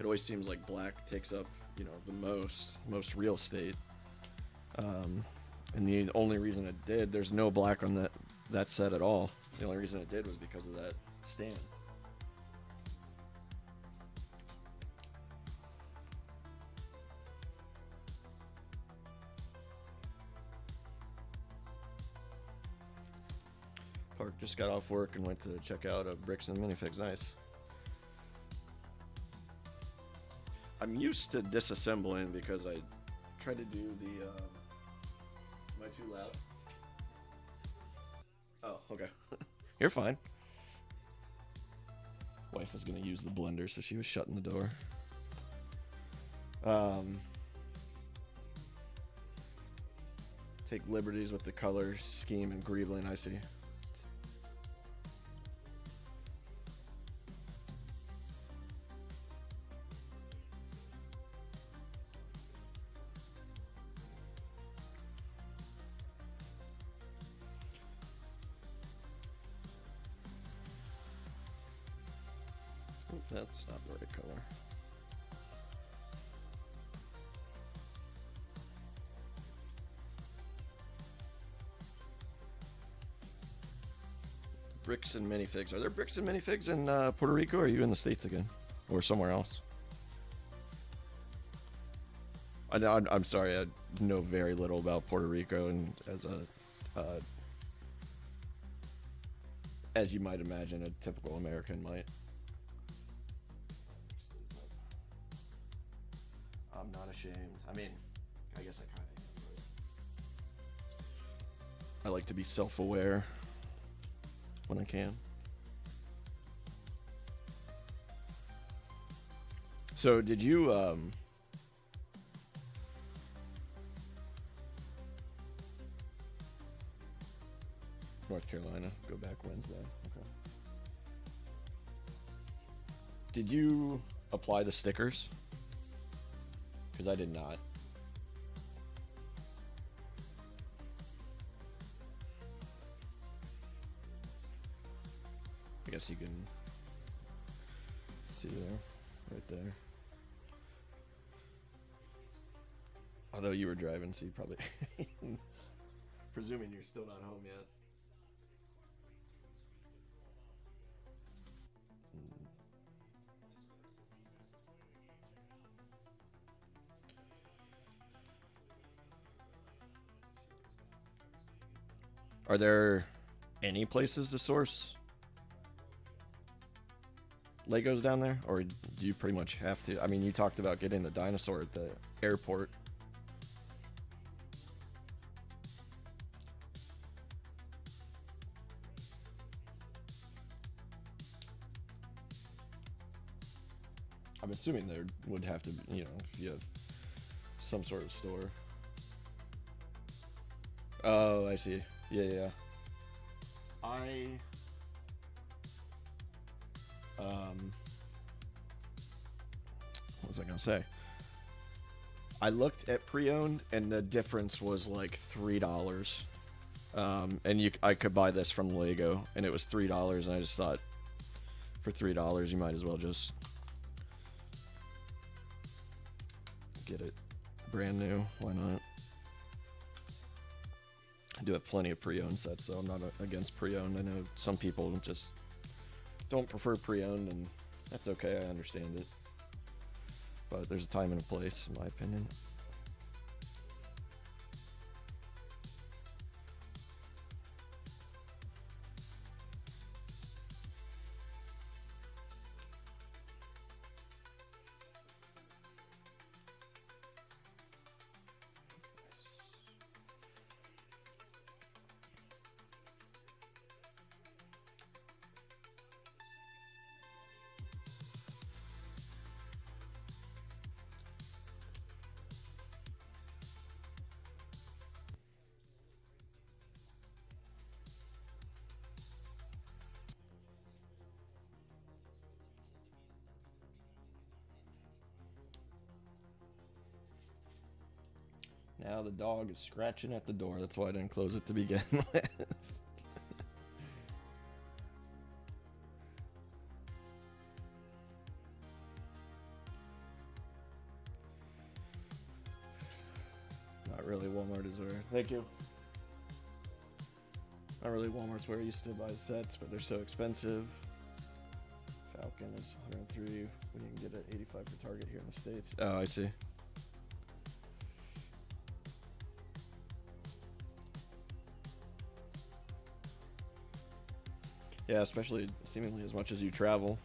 it always seems like black takes up, you know, the most real estate. And the only reason it did, there's no black on that set at all. The only reason it did was because of that stand. Park just got off work and went to check out a Bricks and Minifigs. Nice. I'm used to disassembling because I tried to do the. Am I too loud? Oh, okay. You're fine. Wife was gonna use the blender, so she was shutting the door. Take liberties with the color scheme and greebling, I see. That's not the right color. Bricks and minifigs. Are there bricks and minifigs in Puerto Rico, or are you in the States again? Or somewhere else? I'm sorry, I know very little about Puerto Rico, and as you might imagine, a typical American might. I'm not ashamed. I mean, I guess I kind of am. But I like to be self-aware when I can. So, did you North Carolina, go back Wednesday. Okay. Did you apply the stickers? Because I did not. I guess you can see there, right there. Although you were driving, so you probably, presuming you're still not home yet. Are there any places to source Legos down there? Or do you pretty much have to? I mean, you talked about getting the dinosaur at the airport. I'm assuming there would have to be, you know, if you have some sort of store. Oh, I see. Yeah. What was I gonna say? I looked at pre-owned, and the difference was like $3. And I could buy this from Lego, and it was $3, and I just thought, for $3, you might as well just get it brand new. Why not? I do have plenty of pre-owned sets, so I'm not against pre-owned. I know some people just don't prefer pre-owned, and that's okay. I understand it. But there's a time and a place, in my opinion. Now the dog is scratching at the door. That's why I didn't close it to begin with. Not really. Walmart is where. Thank you. Not really. Walmart's where I used to buy sets, but they're so expensive. Falcon is 103 when you can get it 85 for Target here in the States. Oh, I see. Yeah, especially seemingly as much as you travel.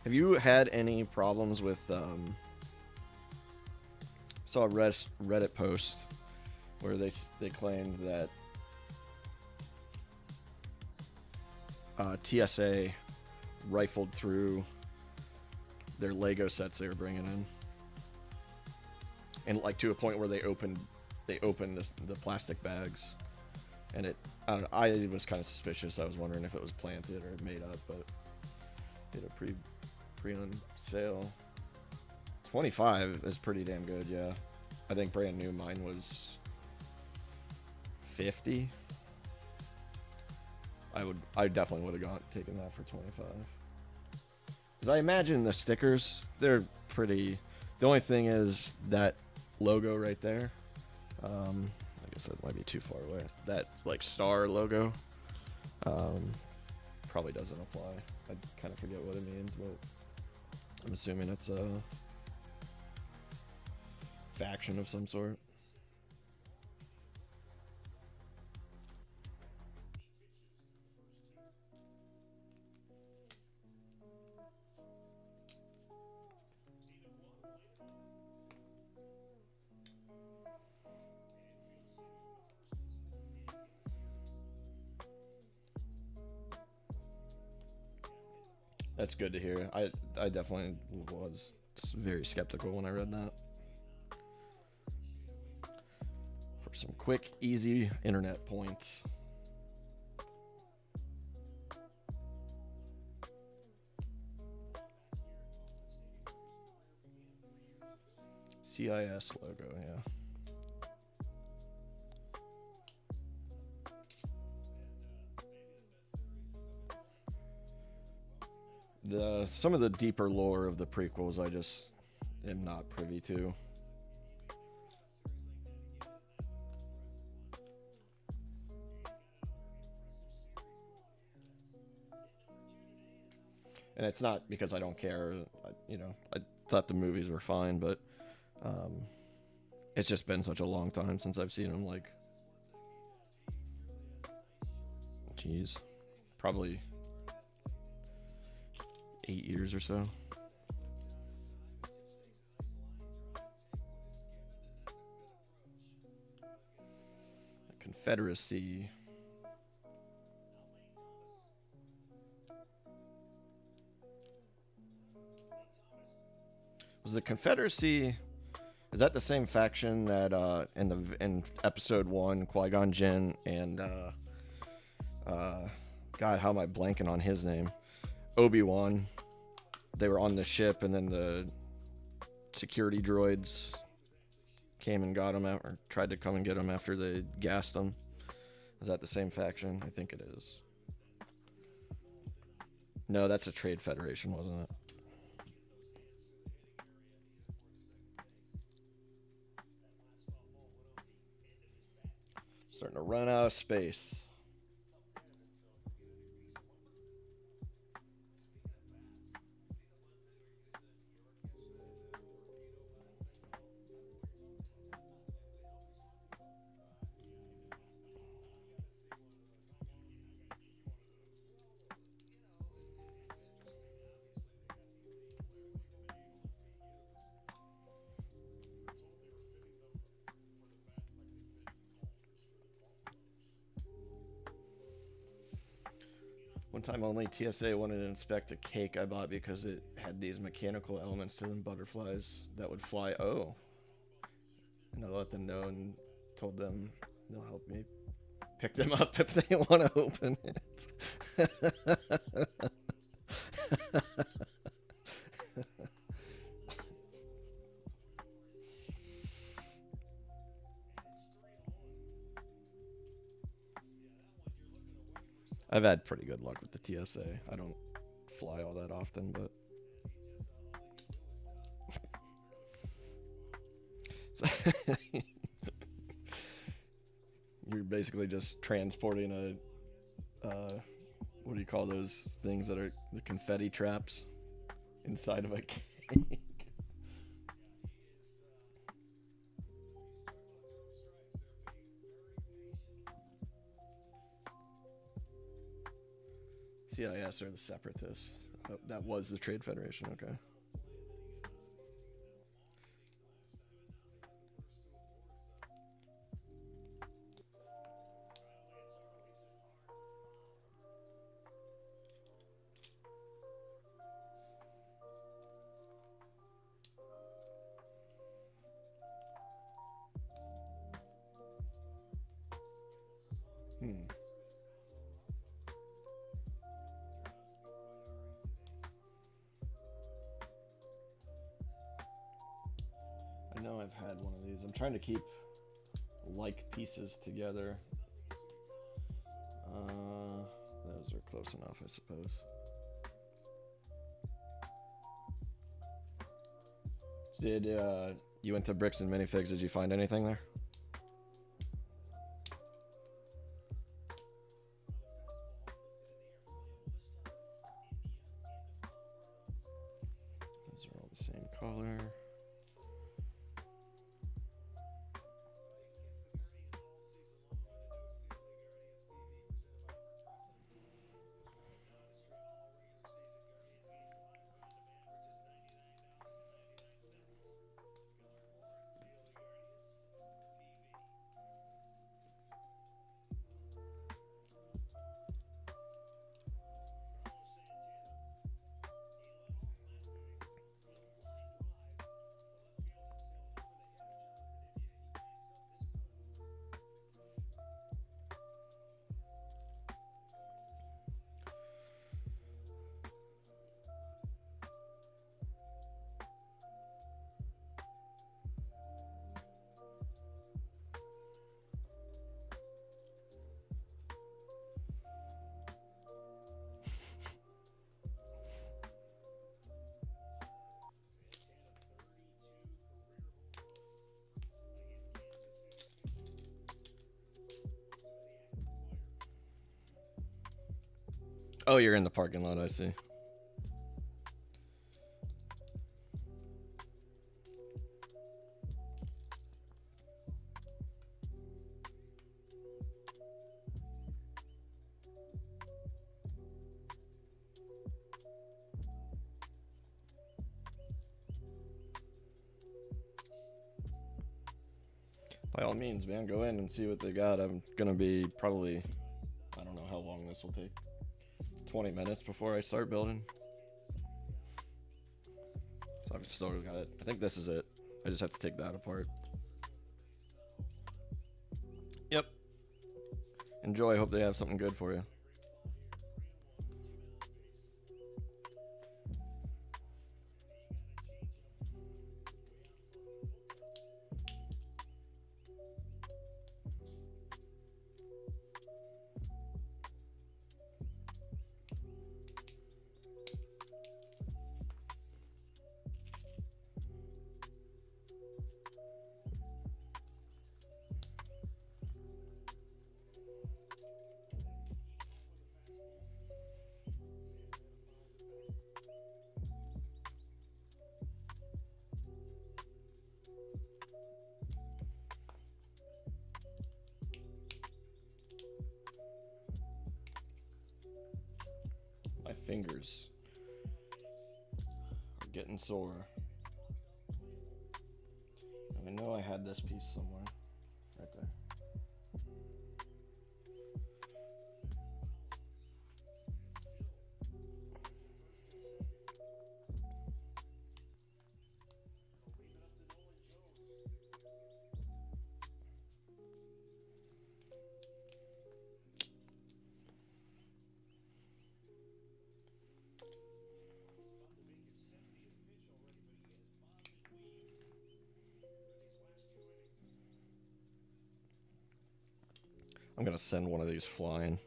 Have you had any problems with, saw a Reddit post where they claimed that TSA rifled through their Lego sets they were bringing in, and like to a point where they opened the plastic bags, and I don't know, I was kind of suspicious. I was wondering if it was planted or made up, but it a pre-owned sale. 25 is pretty damn good, yeah. I think brand new mine was 50. I definitely would have taken that for 25. Because I imagine the stickers, they're pretty. The only thing is that logo right there. I guess that might be too far away. That like star logo probably doesn't apply. I kind of forget what it means, but I'm assuming it's a faction of some sort. That's good to hear. I definitely was very skeptical when I read that. For some quick, easy internet points. CIS logo, yeah. Some of the deeper lore of the prequels I just am not privy to. And it's not because I don't care. I thought the movies were fine, but it's just been such a long time since I've seen them. Like, geez, probably 8 years or so. The Confederacy. Was the Confederacy? Is that the same faction that in episode 1, Qui-Gon Jinn and God, how am I blanking on his name? Obi-Wan. They were on the ship, and then the security droids came and got him out, or tried to come and get him after they gassed him. Is that the same faction? I think it is. No, that's a Trade Federation, wasn't it? Starting to run out of space. One time only TSA wanted to inspect a cake I bought because it had these mechanical elements to them, butterflies that would fly. Oh. And I let them know and told them they'll help me pick them up if they want to open it. I've had pretty good luck with the TSA. I don't fly all that often, but you're basically just transporting a what do you call those things that are the confetti traps inside of a cake? CIS are the separatists. Oh, that was the Trade Federation, okay. I know I've had one of these. I'm trying to keep like pieces together. Those are close enough, I suppose. Did you went to Bricks and Minifigs? Did you find anything there? Oh, you're in the parking lot, I see. By all means, man, go in and see what they got. I'm gonna be probably, I don't know how long this will take. 20 minutes before I start building. So I've still got it. I think this is it. I just have to take that apart. Yep. Enjoy. Hope they have something good for you. My fingers are getting sore. I know I had this piece somewhere. Right there. I'm gonna send one of these flying.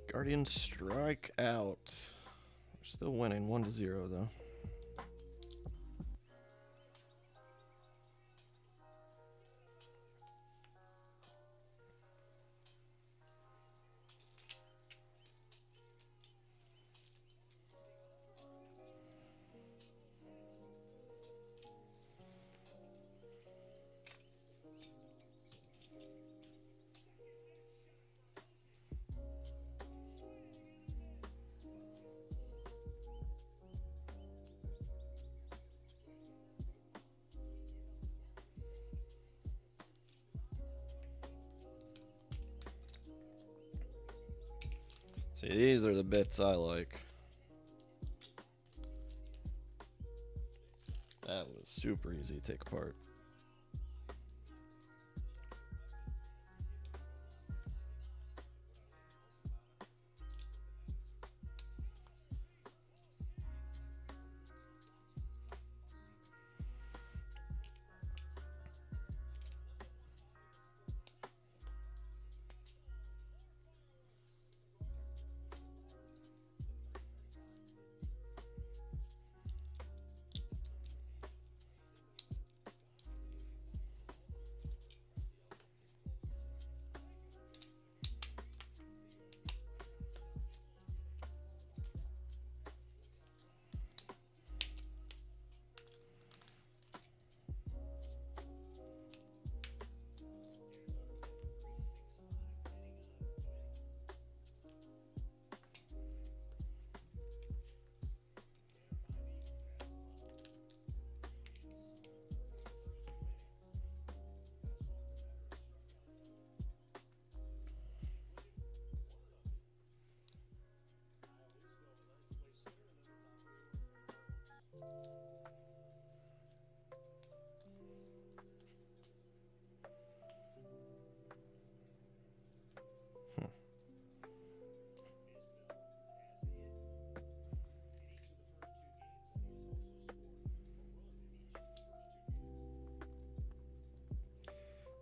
Guardians strike out. We're still winning 1-0 though. See, these are the bits I like. That was super easy to take apart.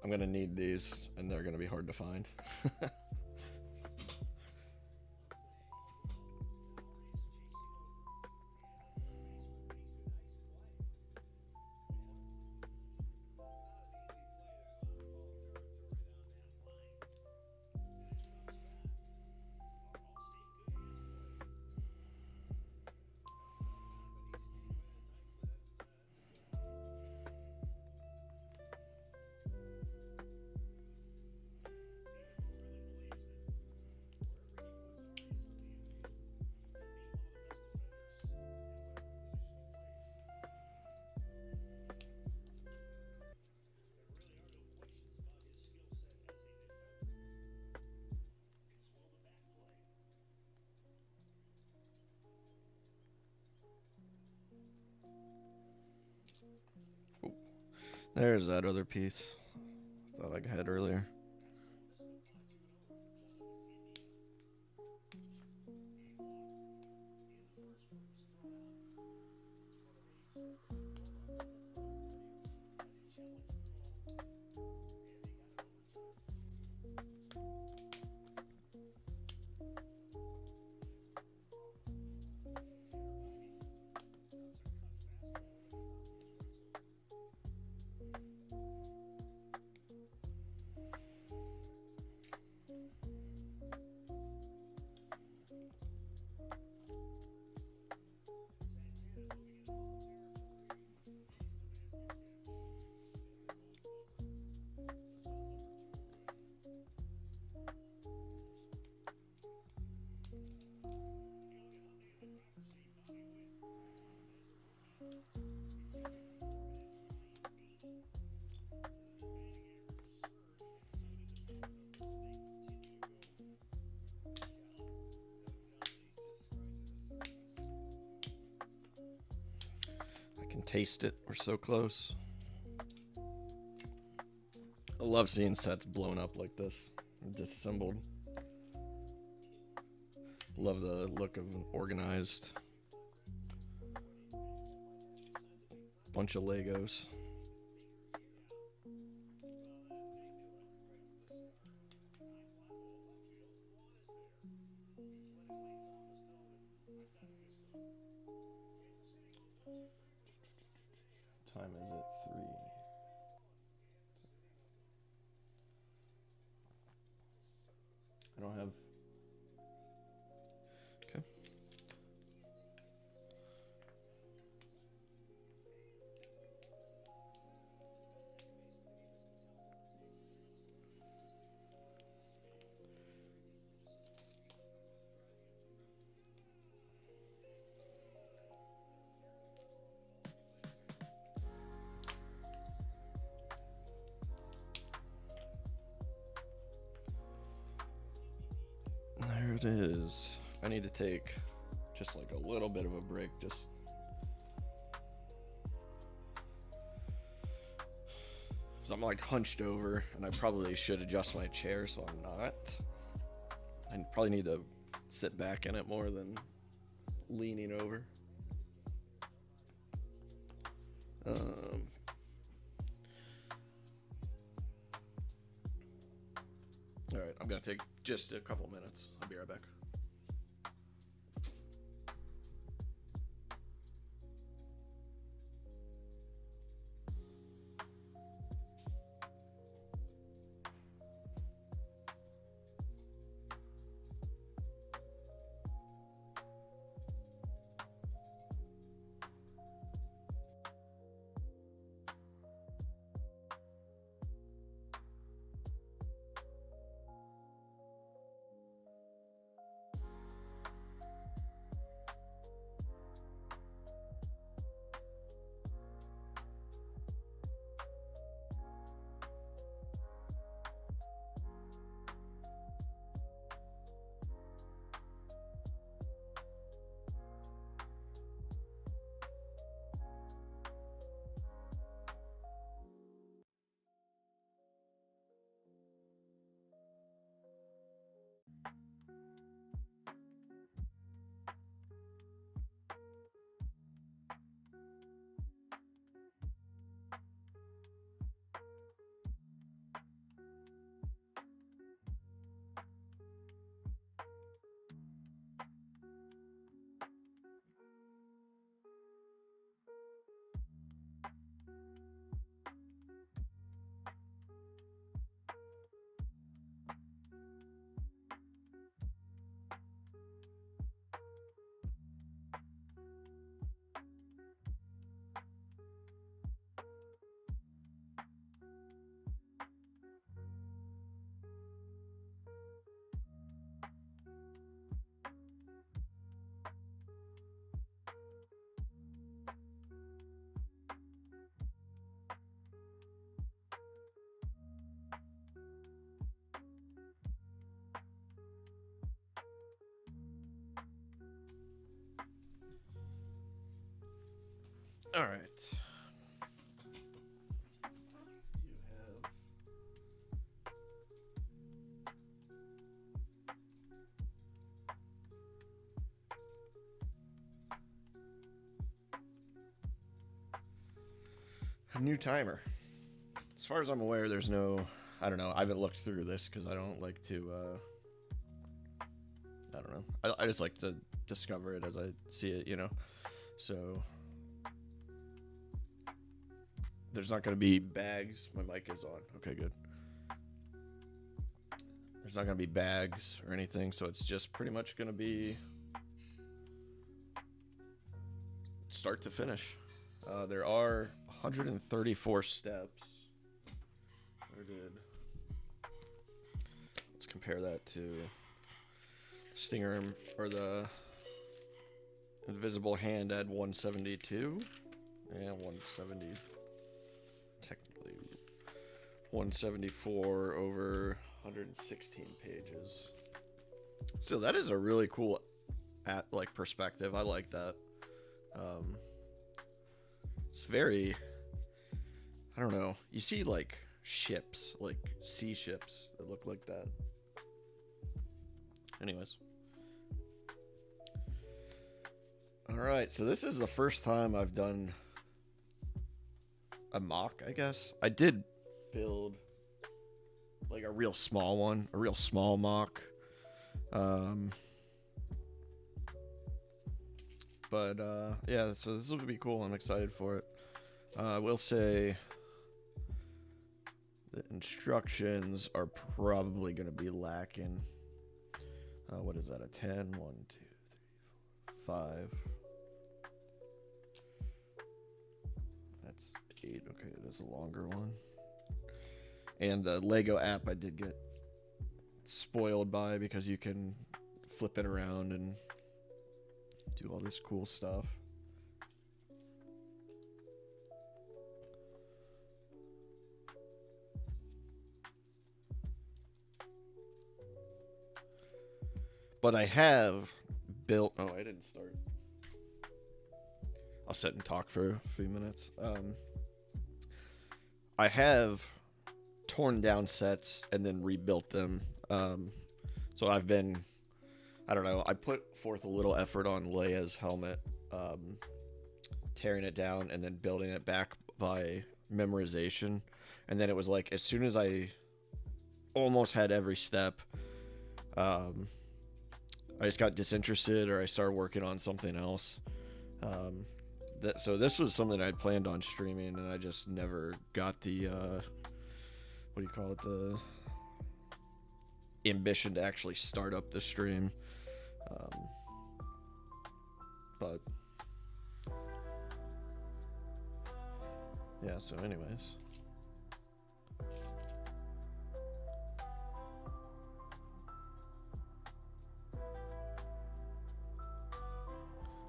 I'm gonna need these, and they're gonna be hard to find. There's that other piece. Thought I had earlier. I can taste it. We're so close. I love seeing sets blown up like this, disassembled. Love the look of an organized bunch of Legos. Time is it? 3. I don't have. Okay. There it is. I need to take just like a little bit of a break, just because I'm like hunched over, and I probably should adjust my chair so I'm not. I probably need to sit back in it more than leaning over. All right, I'm gonna take just a couple minutes. I'll be right back. All right. A new timer. As far as I'm aware, there's no. I don't know. I haven't looked through this because I don't like to. I don't know. I just like to discover it as I see it, you know. So there's not going to be bags. My mic is on. Okay, good. There's not going to be bags or anything, so it's just pretty much going to be start to finish. There are 134 steps. Where did... Let's compare that to Stinger, or the Invisible Hand at 172. Yeah, 170. Technically 174 over 116 pages. So that is a really cool perspective. I like that. It's very, I don't know. You see like ships, like sea ships that look like that. Anyways. Alright, so this is the first time I've done a MOC, I guess. I did build like a real small one, a real small MOC. But yeah, so this will be cool. I'm excited for it. I will say the instructions are probably going to be lacking. What is that? A 10? 1, 2, 3, 4, 5. That's 8. Okay, it is a longer one. And the Lego app I did get spoiled by because you can flip it around and do all this cool stuff. But I have built... Oh, I didn't start. I'll sit and talk for a few minutes. I have torn down sets and then rebuilt them. So I've been... I don't know. I put forth a little effort on Leia's helmet, tearing it down and then building it back by memorization. And then it was like, as soon as I almost had every step, I just got disinterested, or I started working on something else. So this was something I planned on streaming, and I just never got the what do you call it, the ambition to actually start up the stream. But yeah, so anyways.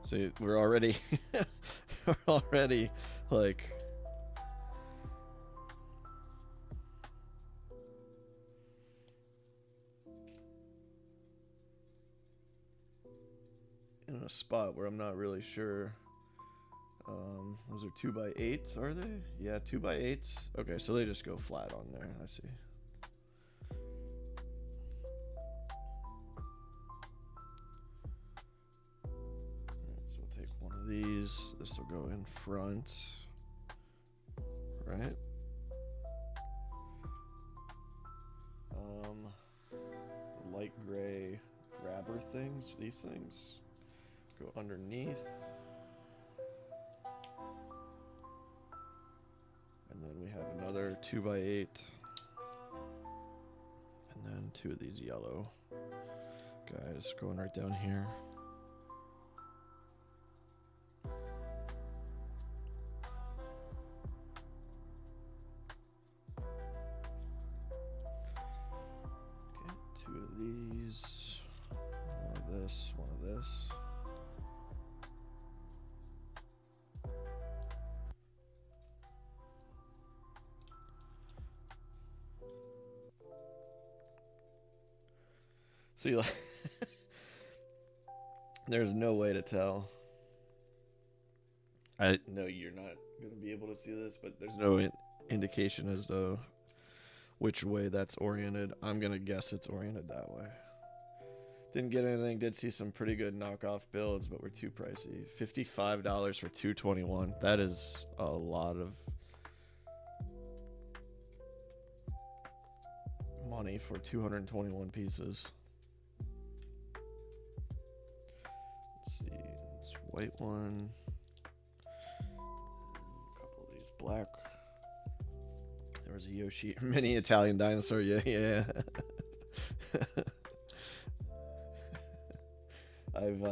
So we're already like in a spot where I'm not really sure. Those are 2x8s, are they? Yeah, 2x8s. Okay, so they just go flat on there. I see. Alright, so we'll take one of these. This will go in front. Right? The light gray grabber things, these things, go underneath. And then we have another 2x8. And then 2 of these yellow guys going right down here. Okay, 2 of these. One of this, one of this. See, like, there's no way to tell. I know you're not going to be able to see this, but there's no indication as to which way that's oriented. I'm going to guess it's oriented that way. Didn't get anything. Did see some pretty good knockoff builds, but were too pricey. $55 for 221. That is a lot of money for 221 pieces. Let's see. It's white one. A couple of these black. There was a Yoshi mini Italian dinosaur. Yeah. I've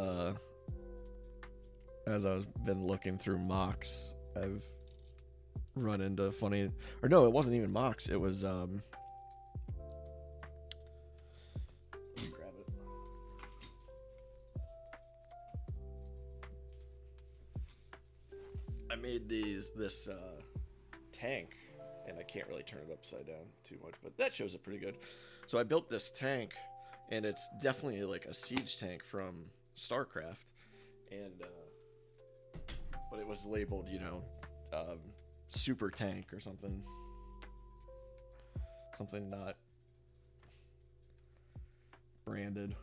as I've been looking through MOCs, I've run into funny, or no, it wasn't even MOCs. It was let me grab it. I made this tank, and I can't really turn it upside down too much, but that shows it pretty good. So I built this tank, and it's definitely like a siege tank from StarCraft, and but it was labeled, super tank or something not branded.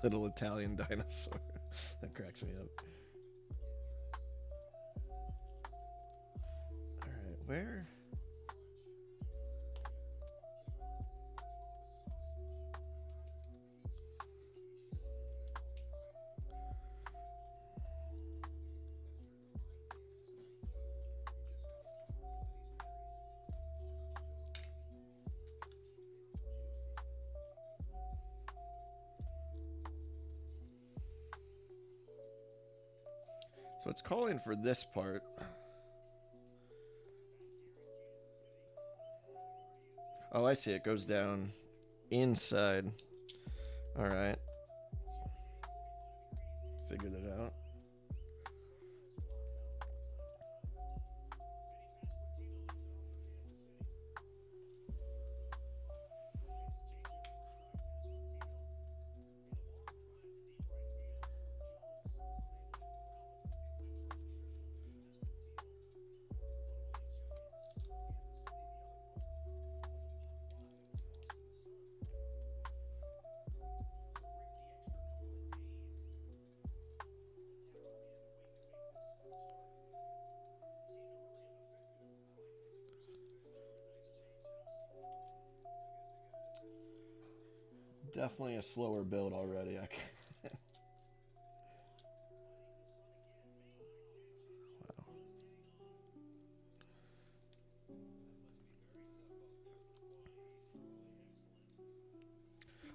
Little Italian dinosaur. That cracks me up. Alright, where? So it's calling for this part. Oh, I see. It goes down inside. All right. Figured it out. Definitely a slower build already. Wow.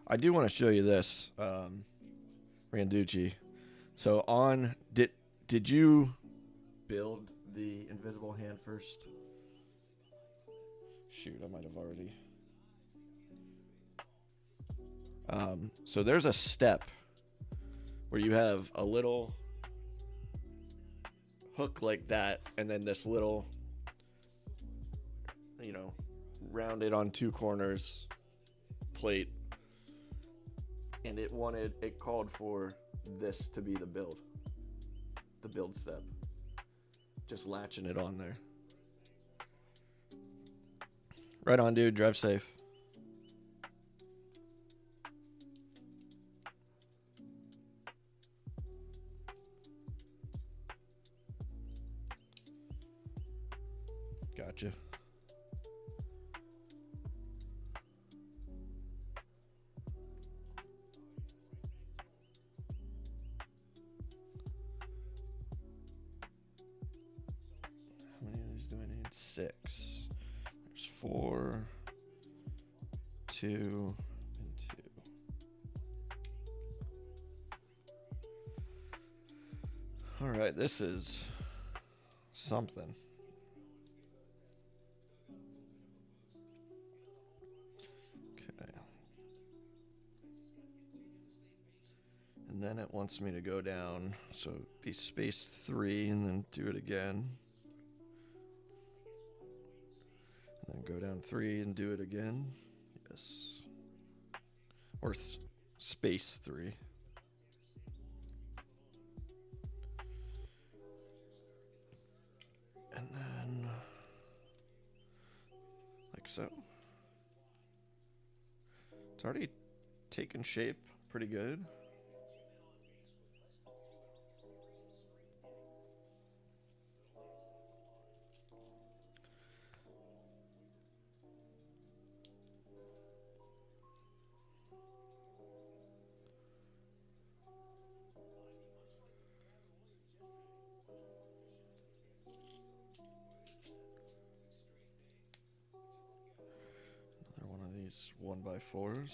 I do want to show you this, Randucci. So did you build the invisible hand first? Shoot, I might have already. So there's a step where you have a little hook like that, and then this little, rounded on two corners plate, and it called for this to be the build step. Just latching it on there. Right on, dude. Drive safe. Gotcha. How many of these do I need? 6. There's 4, 2, and 2. All right, this is something. And then it wants me to go down, so be space 3 and then do it again. And then go down 3 and do it again. Yes. Or space 3. And then, like so. It's already taken shape pretty good. Another one of these 1x4s.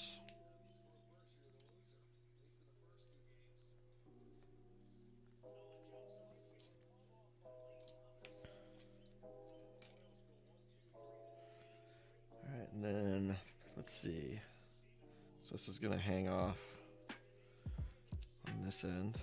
Alright, and then let's see. So this is gonna hang off on this end.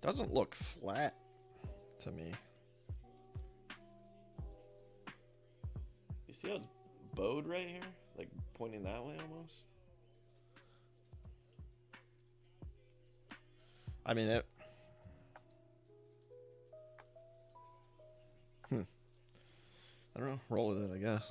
Doesn't look flat to me. You see how it's bowed right here? Like pointing that way almost? I mean, it... I don't know. Roll with it, I guess.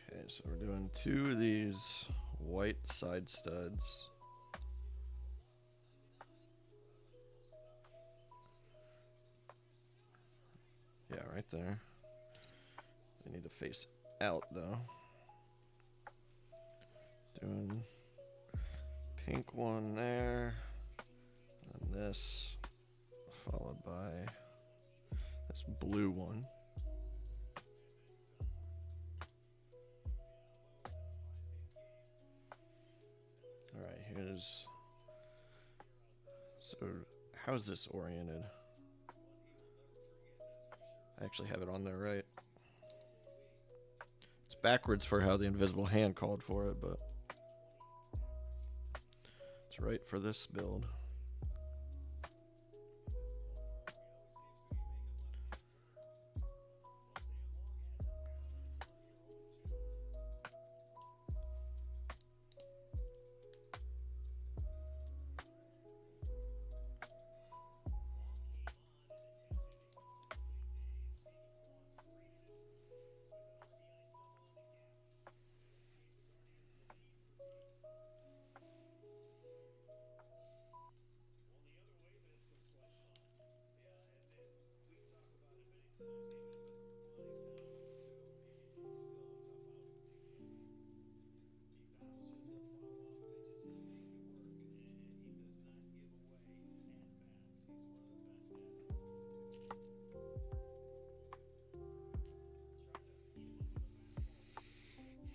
Okay, so we're doing 2 of these white side studs. Yeah, right there. They need to face out though. Doing pink one there, and this followed by this blue one. All right, here's, so how's this oriented? I actually have it on there right. It's backwards for how the invisible hand called for it, but it's right for this build.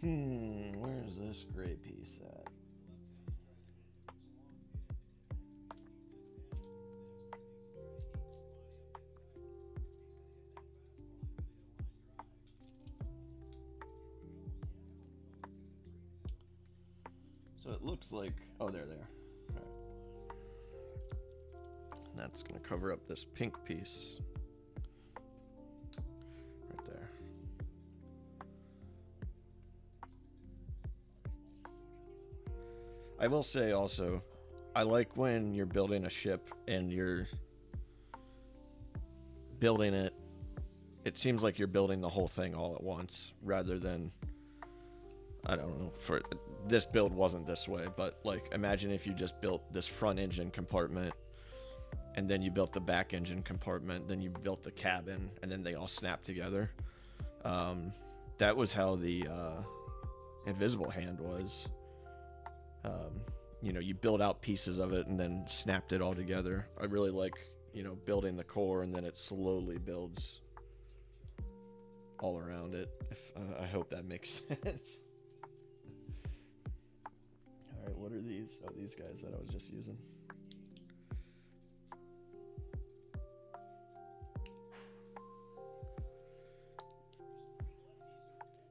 Where's this gray piece at? So it looks like, oh, there. All right. That's going to cover up this pink piece right there. I will say also, I like when you're building a ship and you're building it, it seems like you're building the whole thing all at once rather than, I don't know, for this build wasn't this way, but like imagine if you just built this front engine compartment and then you built the back engine compartment, then you built the cabin, and then they all snap together. That was how the Invisible Hand was. You know, you build out pieces of it and then snapped it all together. I really like, you know, building the core and then it slowly builds all around it. I hope that makes sense. All right, what are these? Oh, these guys that I was just using.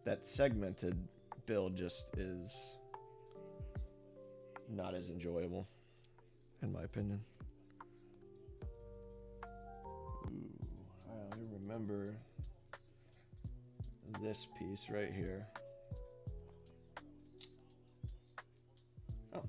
That segmented build just is not as enjoyable, in my opinion. Ooh, I remember this piece right here. Oh.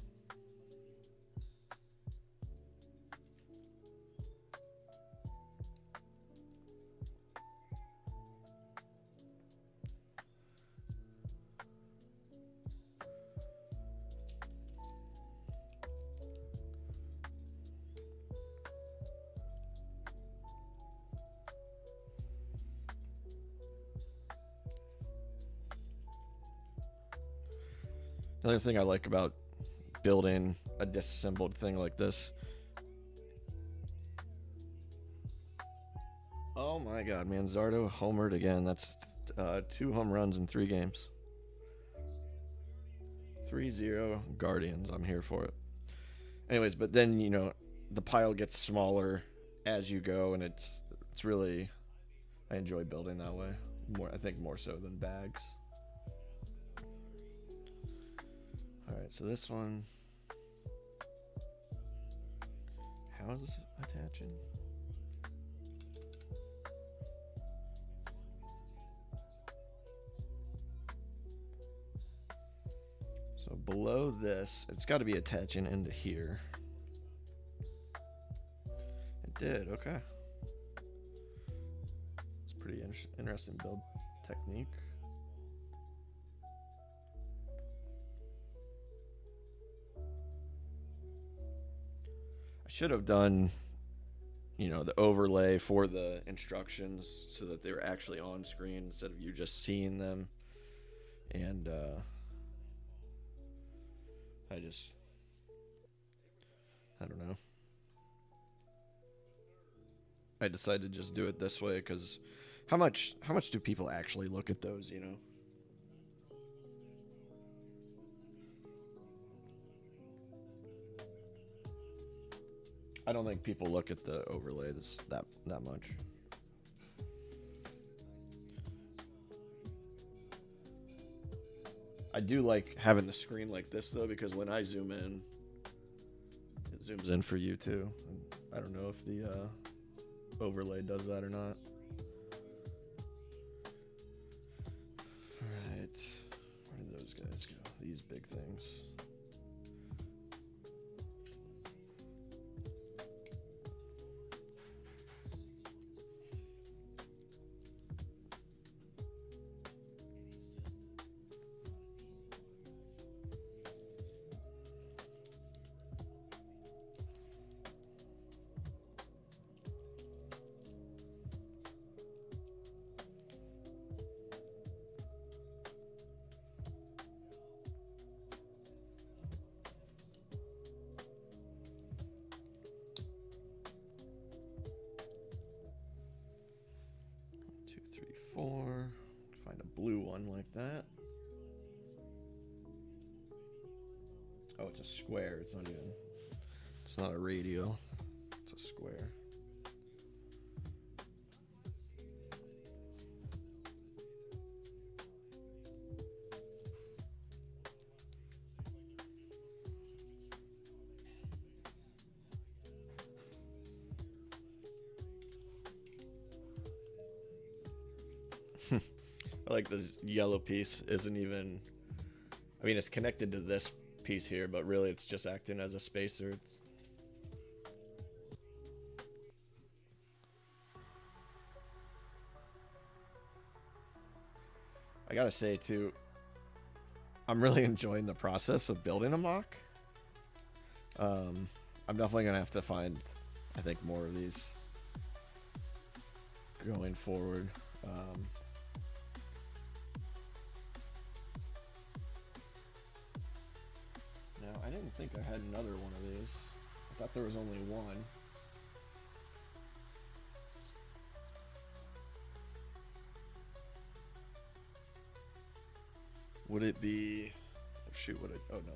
Another thing I like about building a disassembled thing like this. Oh my god, man, Zardo homered again. That's 2 home runs in 3 games. 3-0 Guardians. I'm here for it. Anyways, but then, you know, the pile gets smaller as you go, and it's really, I enjoy building that way. I think more so than bags. Alright, so this one, how is this attaching? So below this, it's got to be attaching into here. It did, okay. It's pretty interesting build technique. Should have done, you know, the overlay for the instructions so that they were actually on screen instead of you just seeing them. And I don't know. I decided to just do it this way because how much do people actually look at those, you know? I don't think people look at the overlay that much. I do like having the screen like this though, because when I zoom in, it zooms in for you too. I don't know if the overlay does that or not. Alright, where did those guys go? These big things. Four. Find a blue one like that. Oh, it's a square. It's not even. It's not a radial. It's a square. Like this yellow piece isn't even. I mean, it's connected to this piece here, but really it's just acting as a spacer. It's. I gotta say too, I'm really enjoying the process of building a MOC. I'm definitely gonna have to find, I think, more of these going forward. Now, I didn't think I had another one of these. I thought there was only one. Would it be? Oh shoot! What? Oh no,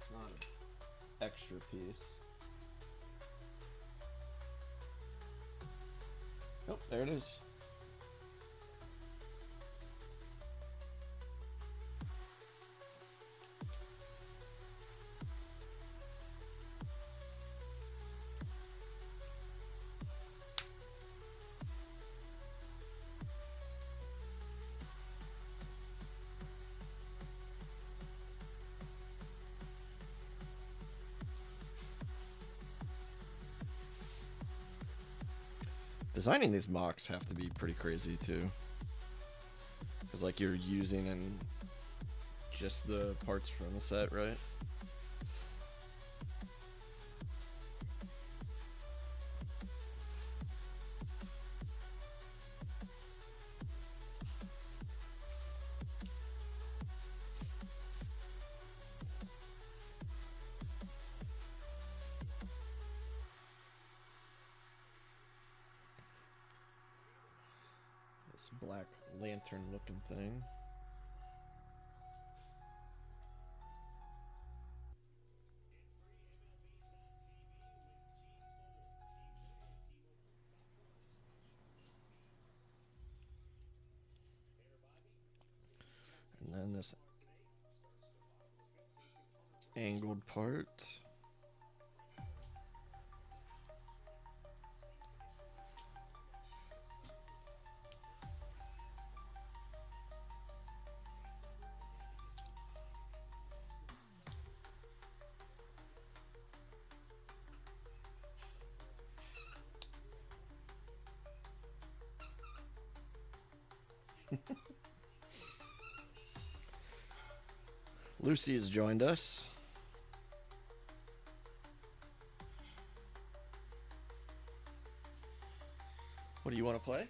it's not an extra piece. Oh, there it is. Designing these MOCs have to be pretty crazy too, because like you're using in just the parts from the set, right? Black lantern looking thing. And then this angled part. Lucy has joined us. What do you want to play?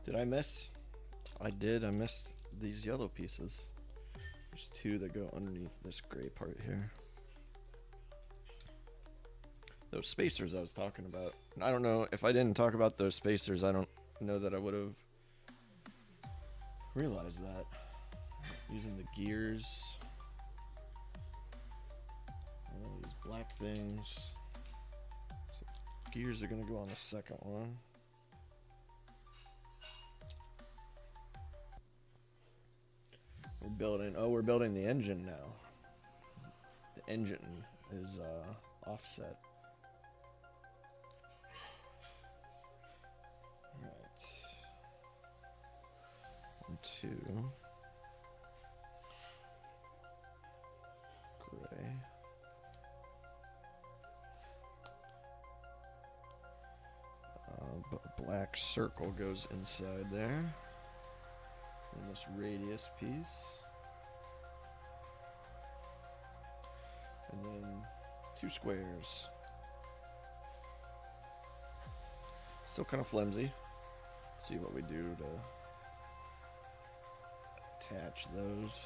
Did I miss? I did. I missed these yellow pieces. There's two that go underneath this gray part here. Those spacers I was talking about. I don't know if I didn't talk about those spacers. I don't know that I would have realized that. Using the gears. All these black things. So gears are going to go on the second one. We're building the engine now. The engine is offset. Alright. 1, 2. Gray. Black circle goes inside there. And this radius piece. And then 2 squares. Still kind of flimsy. See what we do to attach those.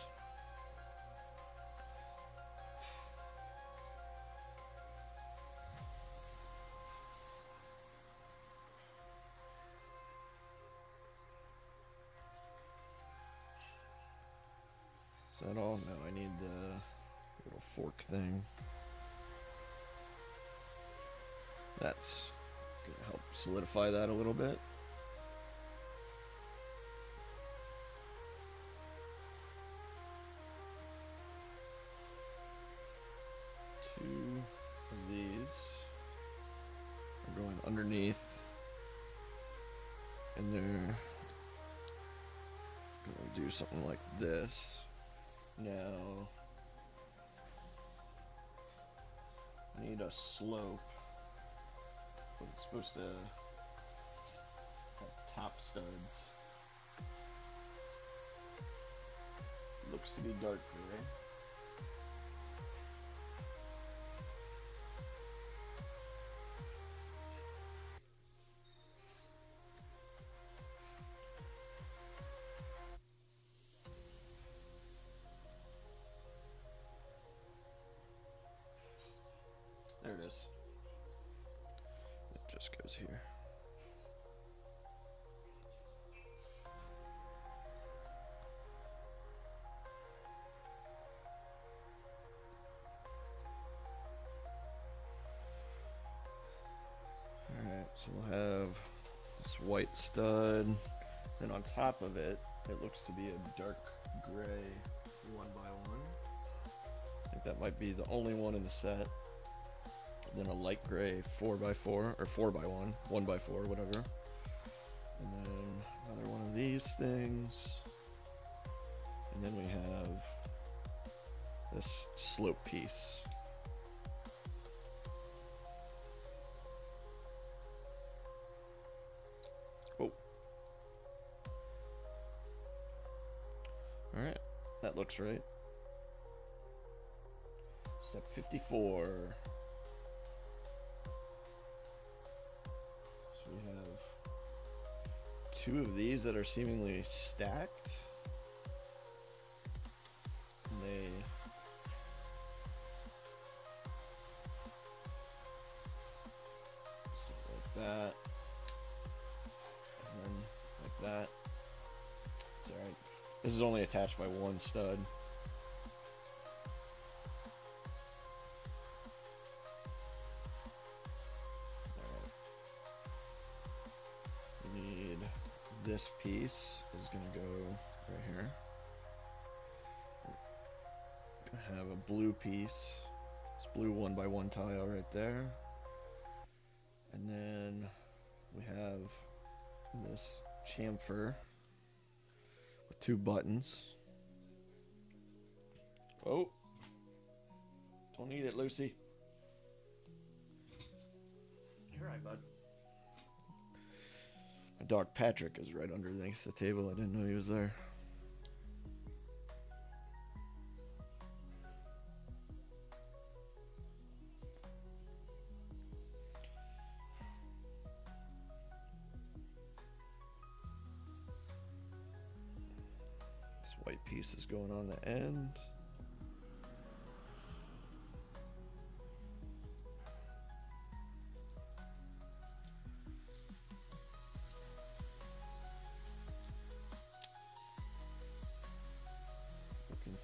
that all? No, I need the little fork thing. That's gonna help solidify that a little bit. Two of these are going underneath, and they're gonna do something like this. Now, I need a slope, but it's supposed to have top studs. Looks to be dark gray. There it is. It just goes here. Alright, so we'll have this white stud. Then on top of it, it looks to be a dark gray 1x1. I think that might be the only one in the set. Then a light gray 4x4 or 4x1, 1x4, whatever. And then another one of these things. And then we have this slope piece. Oh. Alright, that looks right. Step 54. So we have two of these that are seemingly stacked. And they something like that. And then like that. It's alright. This is only attached by one stud. This piece is going to go right here. We're going to have a blue piece. It's blue 1x1 tile right there. And then we have this chamfer with two buttons. Oh, don't need it, Lucy. You're right, bud. My dog Patrick is right underneath the table. I didn't know he was there. This white piece is going on the end.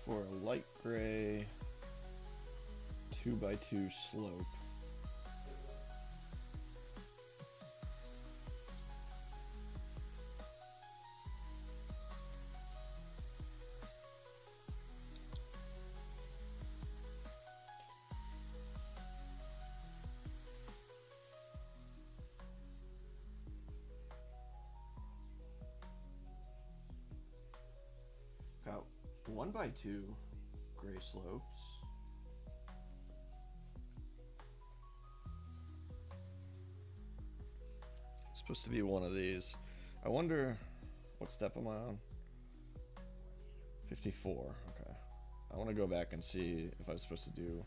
For a light gray 2x2 slope. Got 1x2 gray slopes. It's supposed to be one of these. I wonder what step am I on? 54. Okay. I want to go back and see if I was supposed to do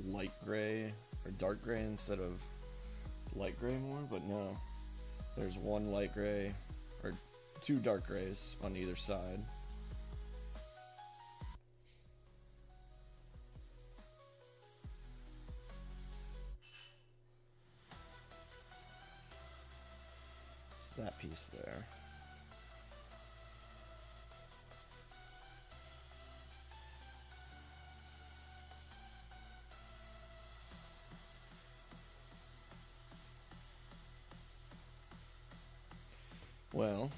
light gray or dark gray instead of light gray more, but no. There's one light gray or two dark grays on either side. that piece there. Well,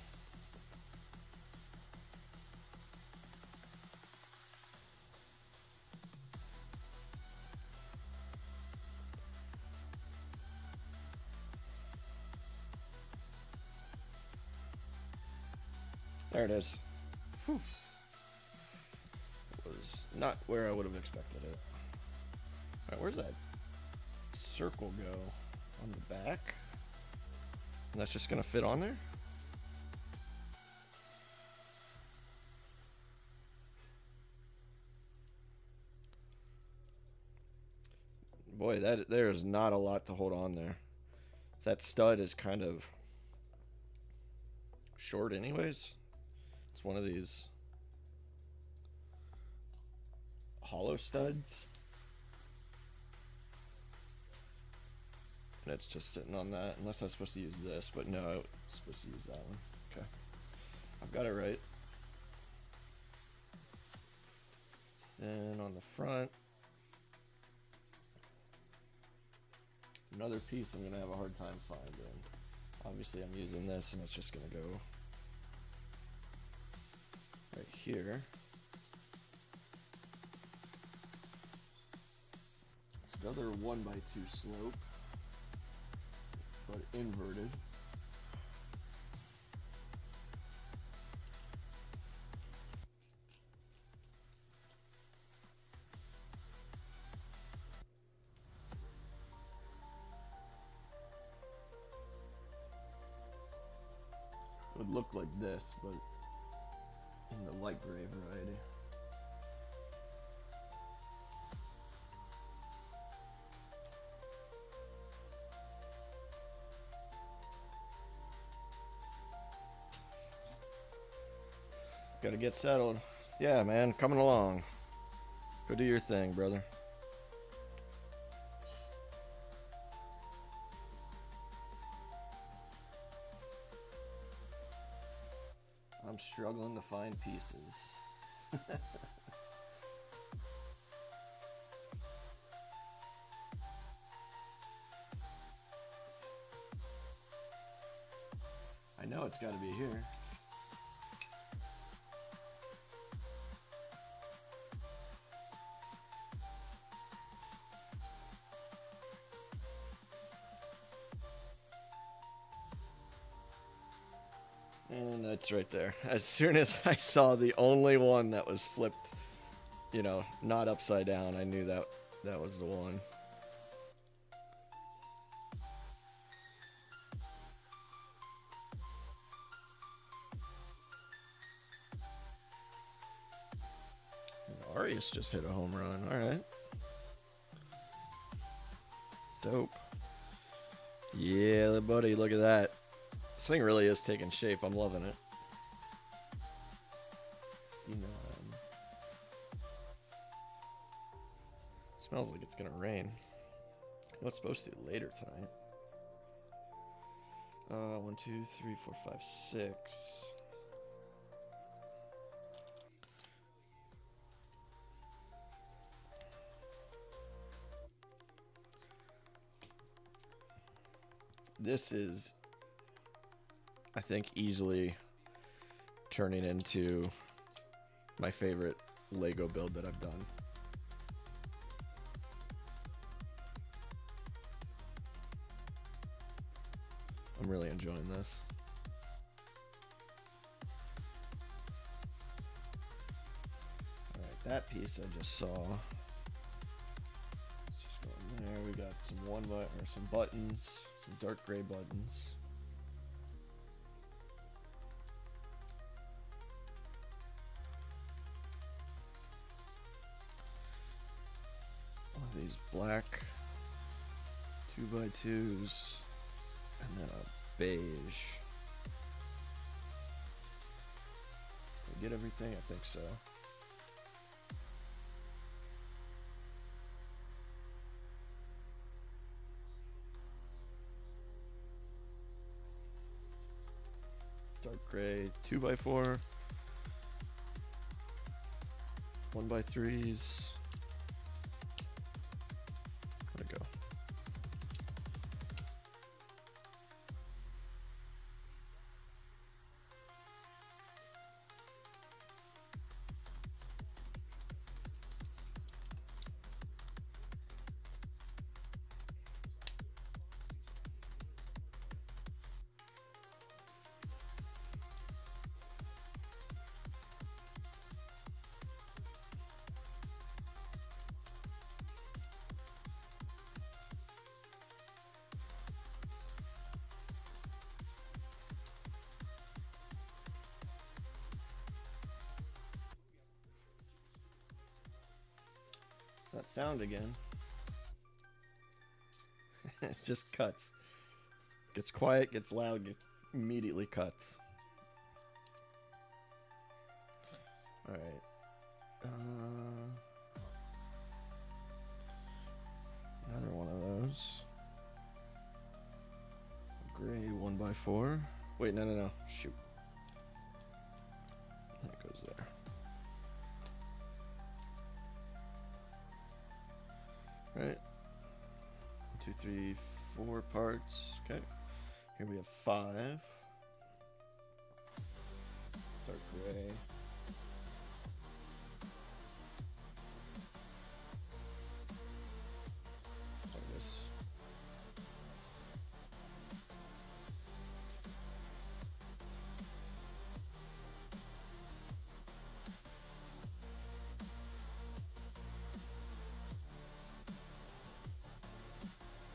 there it is. Whew. It was not where I would have expected it. Alright, where's that circle go? On the back? And that's just gonna fit on there? Boy, there is not a lot to hold on there. That stud is kind of short anyways. It's one of these hollow studs. And it's just sitting on that, unless I was supposed to use this, but no, I was supposed to use that one. Okay. I've got it right. And on the front, another piece I'm going to have a hard time finding. Obviously I'm using this and it's just going to go right here. It's another 1x2 slope, but inverted. Would look like this, but in the light gray variety. Gotta get settled. Yeah, man, coming along. Go do your thing, brother. I'm struggling to find pieces. I know it's got to be here. And that's right there. As soon as I saw the only one that was flipped, you know, not upside down, I knew that that was the one. And Arias just hit a home run. All right. Dope. Yeah, buddy, look at that. This thing really is taking shape. I'm loving it. You know, smells like it's gonna rain. Well, it's supposed to later tonight. 1, 2, 3, 4, 5, 6. This is, I think, easily turning into my favorite Lego build that I've done. I'm really enjoying this. Alright, that piece I just saw. Let's just go in there. We got some buttons, some dark gray buttons. One of these black 2x2s, and then a beige. Did I get everything? I think so. gray 2x4, 1x3s. Where'd it go? What's that sound again? It just cuts. Gets quiet, gets loud, immediately cuts. Alright. Another one of those. Gray 1x4. Wait, no. Shoot. That goes there. Right. 1, 2, 3, 4 parts. Okay. Here we have 5. Dark gray. Like this.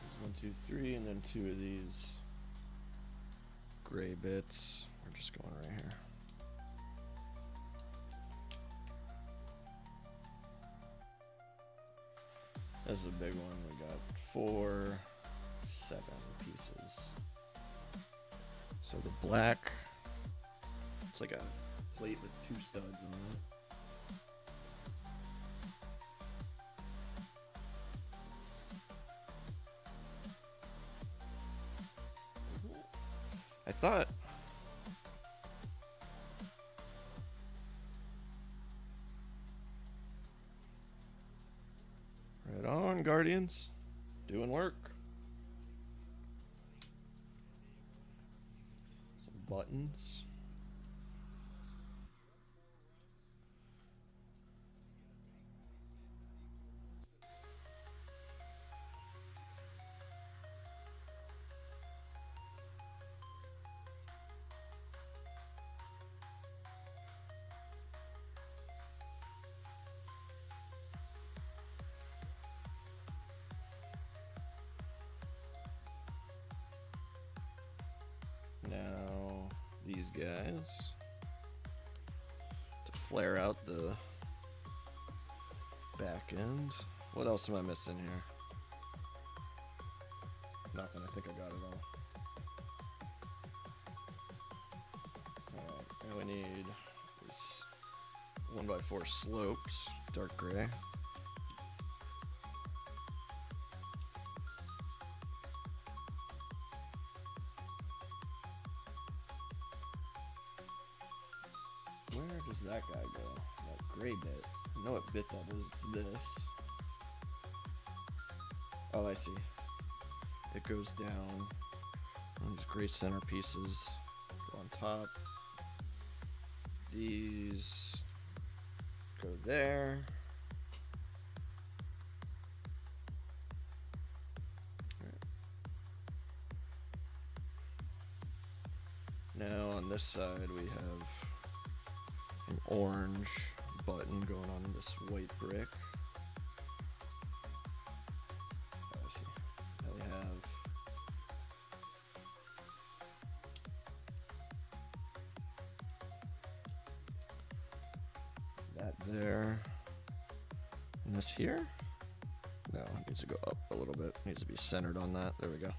There's 1, 2, 3, and then 2 of these gray bits. We're just going right here. This is a big one. We got 4, 7 pieces. So the black, it's like a plate with 2 studs in it. Isn't it? I thought. Right on, Guardians. Doing work. Some buttons. Now, these guys to flare out the back end. What else am I missing here? Nothing. I think I got it all. Alright, now we need this 1x4 slopes, dark gray. Where does that guy go? That gray bit. I know what bit that is. It's this. Oh, I see. It goes down on these gray center pieces. Go on top. These go there. Now on this side we have an orange button going on this white brick. Oh, I see. Now we have that there. And this here? No, it needs to go up a little bit. It needs to be centered on that. There we go.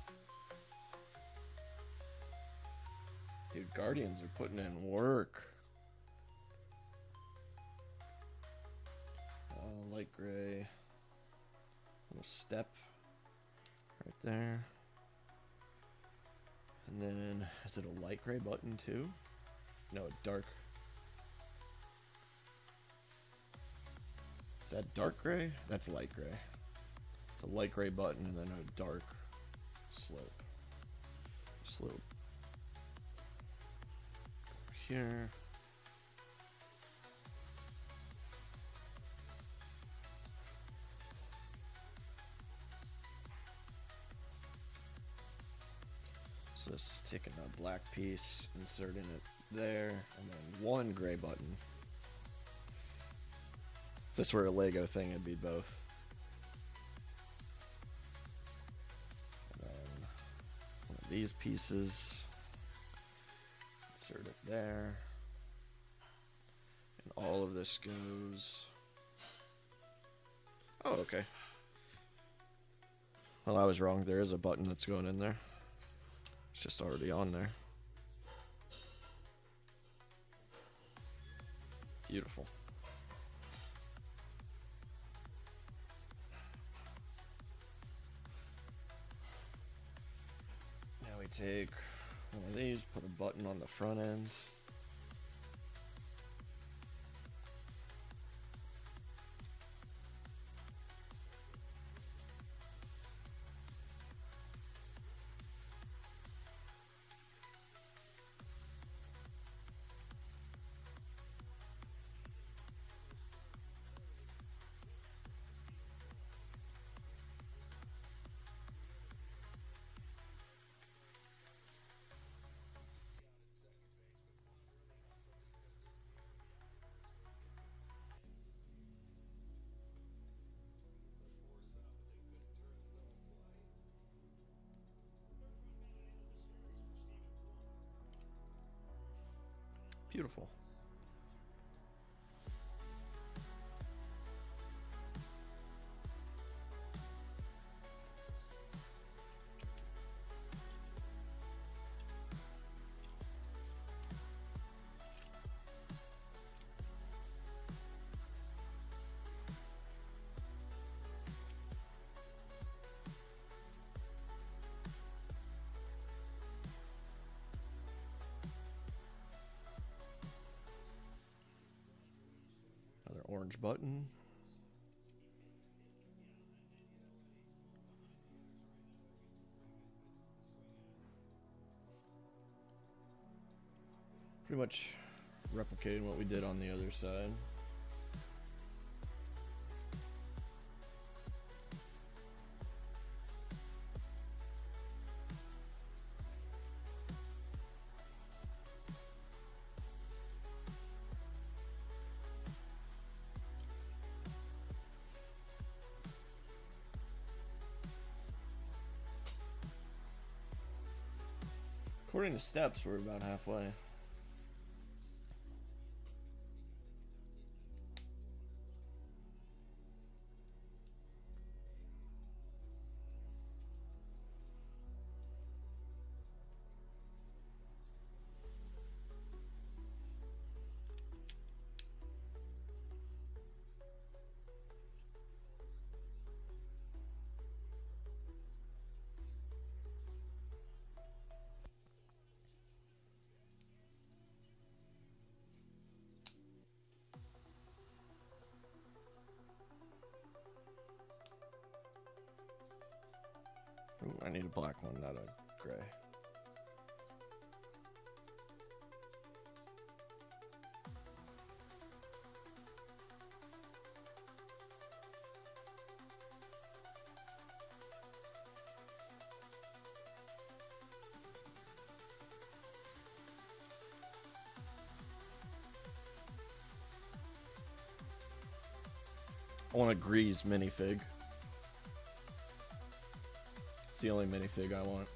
Dude, Guardians are putting in work. Light gray. Little step right there. And then, is it a light gray button too? No, dark. Is that dark gray? That's light gray. It's a light gray button and then a dark slope. Slope. Here. So this is taking a black piece, inserting it there, and then one gray button. If this were a Lego thing, it'd be both. And then one of these pieces, insert it there. And all of this goes... Oh, okay. Well, I was wrong. There is a button that's going in there. It's just already on there. Beautiful. Now we take one of these, put a button on the front end. Beautiful. Another orange button. Pretty much replicating what we did on the other side. According to steps, we're about halfway. Ooh, I need a black one, not a gray. I want a Grease minifig. It's the only minifig I want.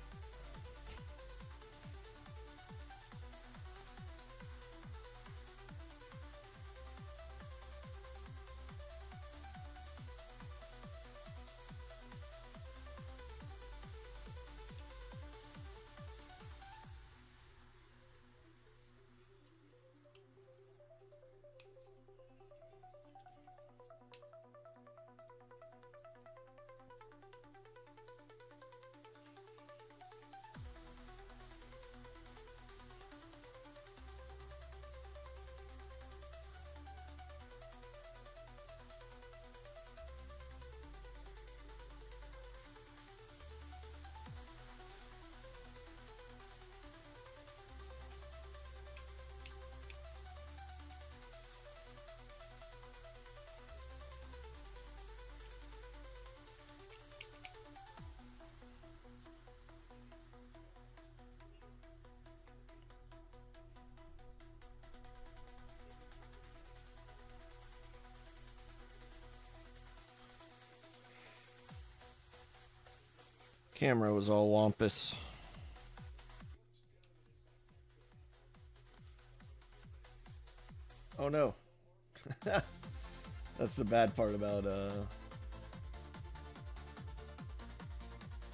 camera was all wampus. Oh no. That's the bad part about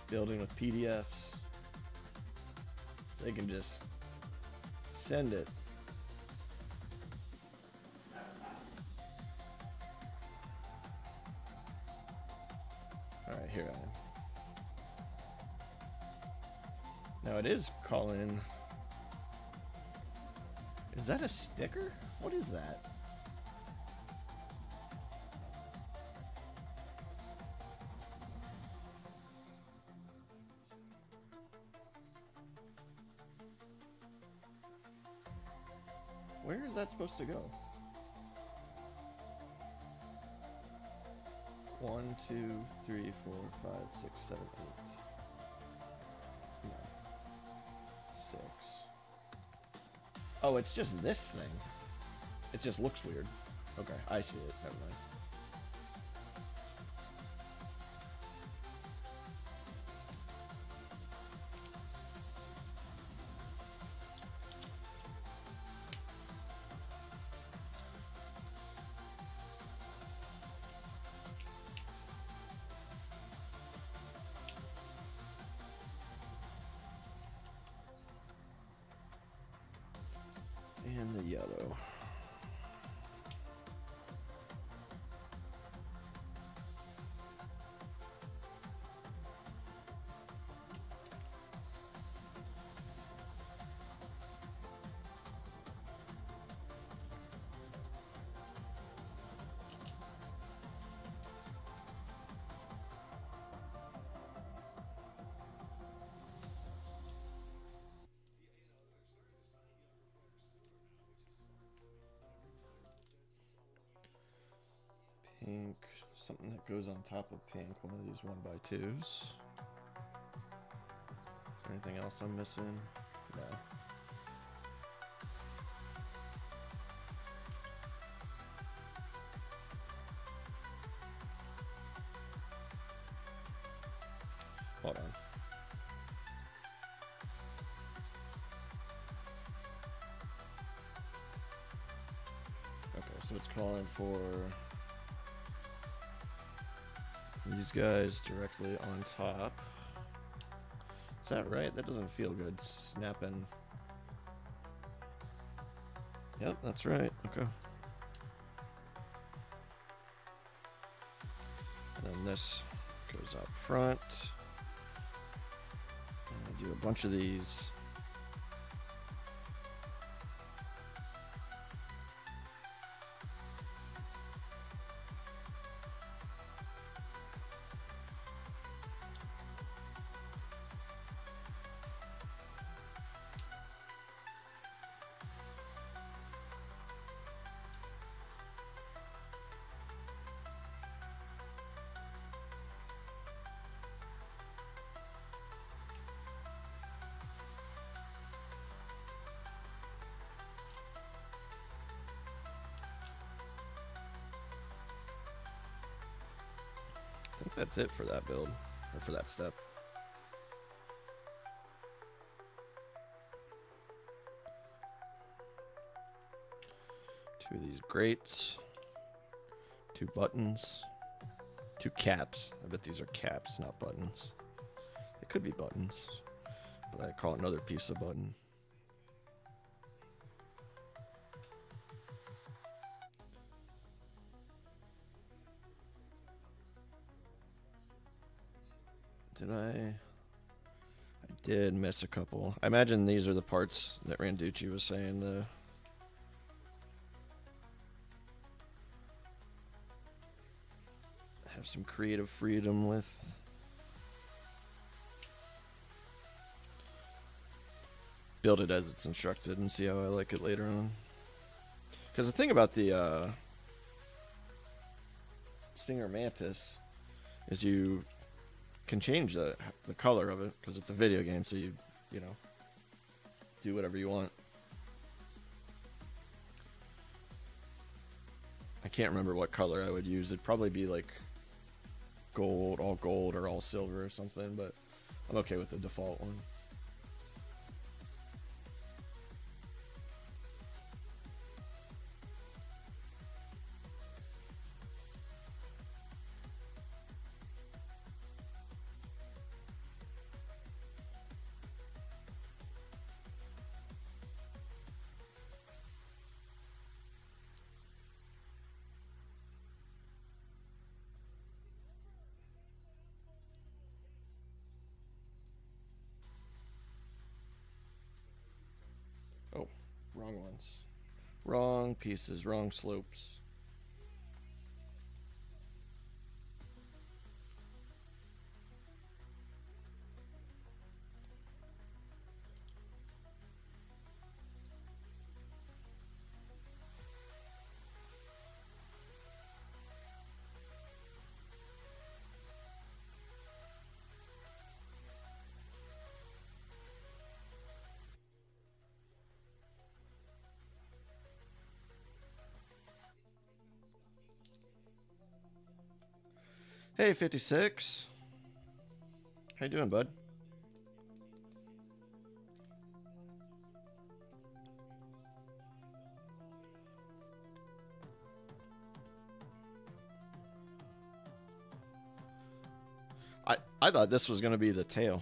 building with PDFs. They can just send it. Alright, here I am. Now it is calling. Is that a sticker? What is that? Where is that supposed to go? 1, 2, 3, 4, 5, 6, 7, 8. No. 6. Oh, it's just this thing. It just looks weird. Okay, I see it. Never mind. And the yellow. Pink, something that goes on top of pink, one of these 1x2s. Is there anything else I'm missing? No. Hold on. Okay, so it's calling for these guys directly on top. Is that right? That doesn't feel good. Snapping. Yep, that's right. Okay. And then this goes up front. And I do a bunch of these. I think that's it for that build, or for that step. Two of these grates, 2 buttons, 2 caps. I bet these are caps, not buttons. It could be buttons, but I call it another piece of button. Did I did miss a couple. I imagine these are the parts that Randucci was saying have some creative freedom with. Build it as it's instructed and see how I like it later on. Because the thing about the Stinger Mantis is you can change the color of it because it's a video game, so you know, do whatever you want. I can't remember what color I would use. It'd probably be like gold, all gold, or all silver or something, but I'm okay with the default one. Oh, wrong ones. Wrong pieces, wrong slopes. Hey, 56. How you doing, bud? I thought this was going to be the tail,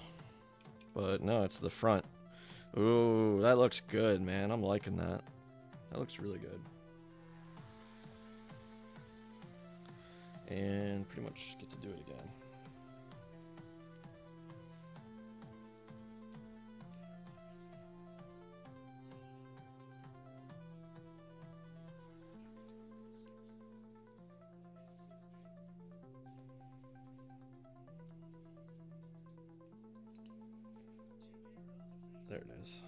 but no, it's the front. Ooh, that looks good, man. I'm liking that. That looks really good. And pretty much get to do it again. There it is.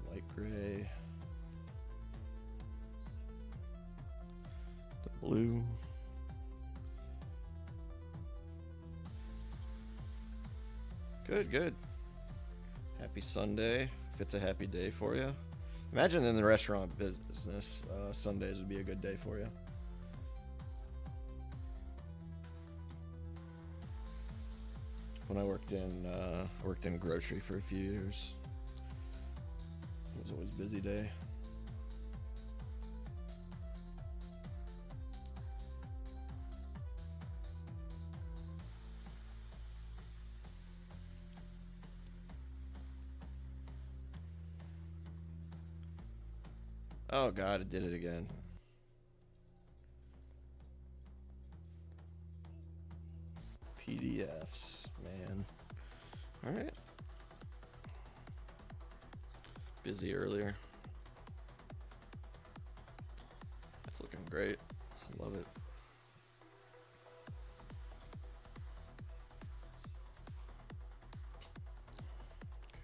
Light gray. The blue. Good, good. Happy Sunday, if it's a happy day for you. Imagine in the restaurant business, Sundays would be a good day for you. When I worked in grocery for a few years, it was always a busy day. Oh God, it did it again. PDFs, man. All right. Busy earlier. That's looking great. I love it.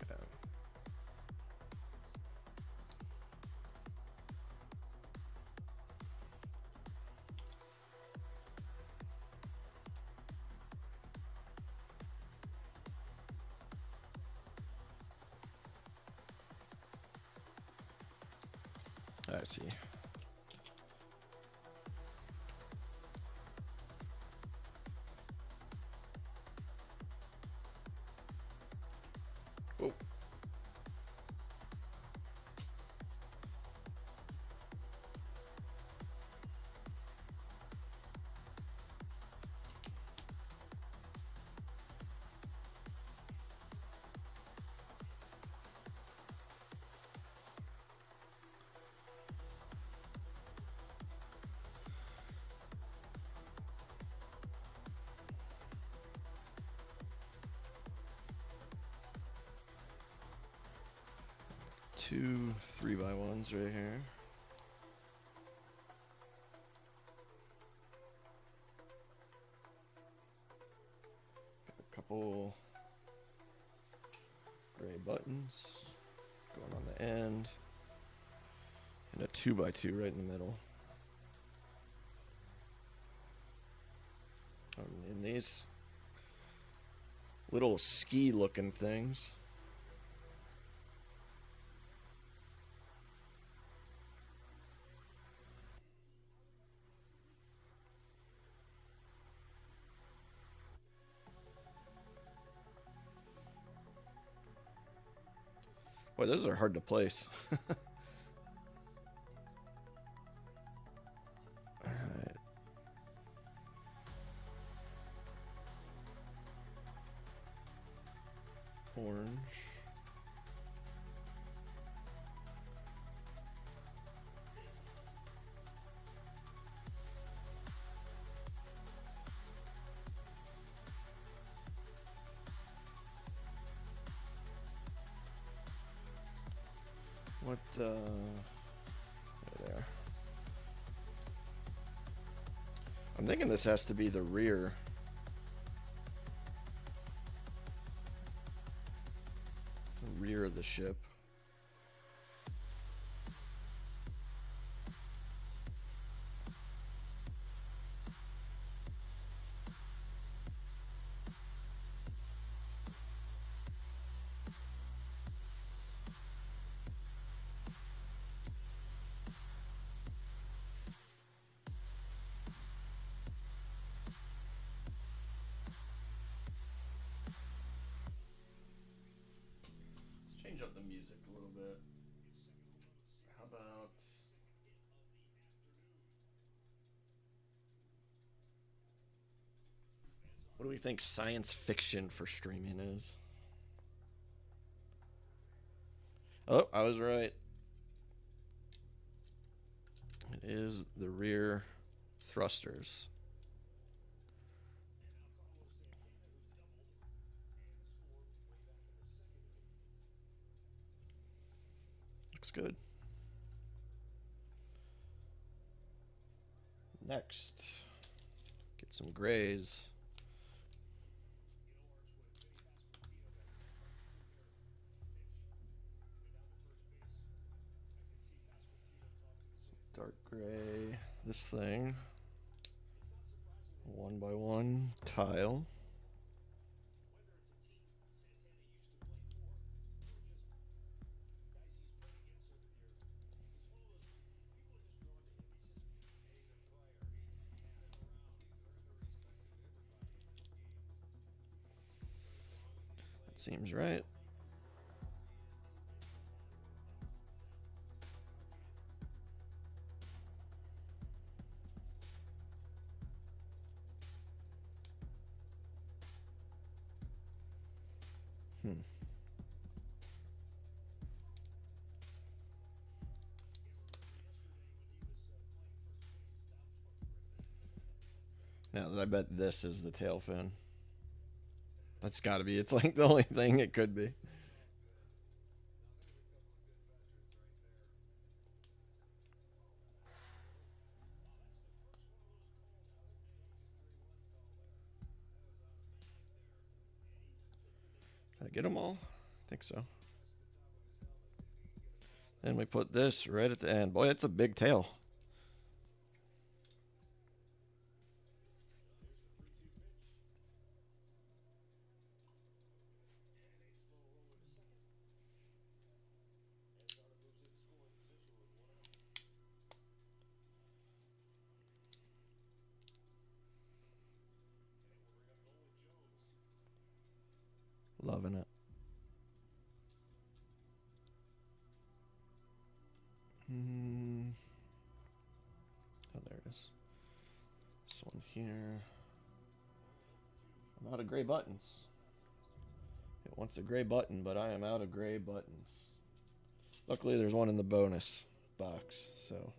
Okay. I see. Oh. Two 3x1s right here. Got a couple gray buttons going on the end, and a 2x2 right in the middle. And these little ski looking things. Boy, those are hard to place. Alright. Orange. What, there. I'm thinking this has to be the rear. The rear of the ship. Change up the music a little bit. How about... What do we think science fiction for streaming is? Oh, I was right. It is the rear thrusters. Looks good. Next, get some grays. Some dark gray. This thing. 1x1 tile. That seems right. Now, I bet this is the tail fin. That's got to be. It's like the only thing it could be. Did I get them all? I think so. Then we put this right at the end. Boy, it's a big tail. Loving it. Oh, there it is. This one here. I'm out of gray buttons. It wants a gray button, but I am out of gray buttons. Luckily, there's one in the bonus box, so.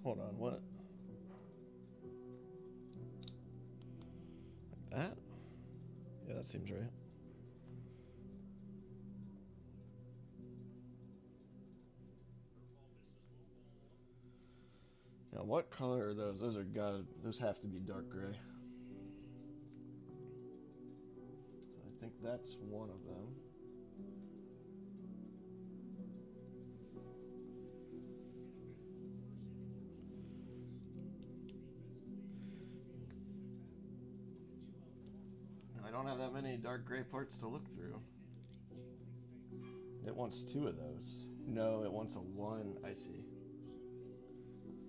Hold on, what? Like that? Yeah, that seems right. Now, what color are those? Those have to be dark gray. I think that's one of them. don't have that many dark gray parts to look through. It wants 2 of those. No, it wants a 1. I see.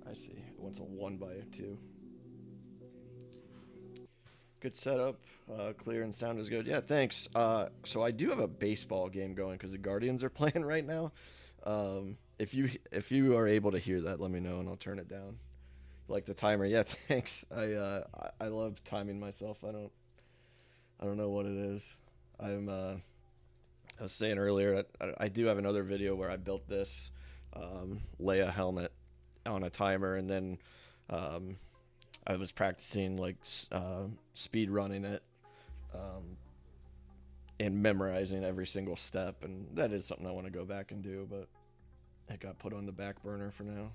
I see. It wants a 1x2. Good setup. Clear and sound is good. Yeah, thanks. So I do have a baseball game going because the Guardians are playing right now. If you are able to hear that, let me know and I'll turn it down. Like the timer. Yeah, thanks. I love timing myself. I don't know what it is. I was saying earlier, I do have another video where I built this Leia helmet on a timer, and then I was practicing like speed running it and memorizing every single step, and that is something I want to go back and do, but it got put on the back burner for now.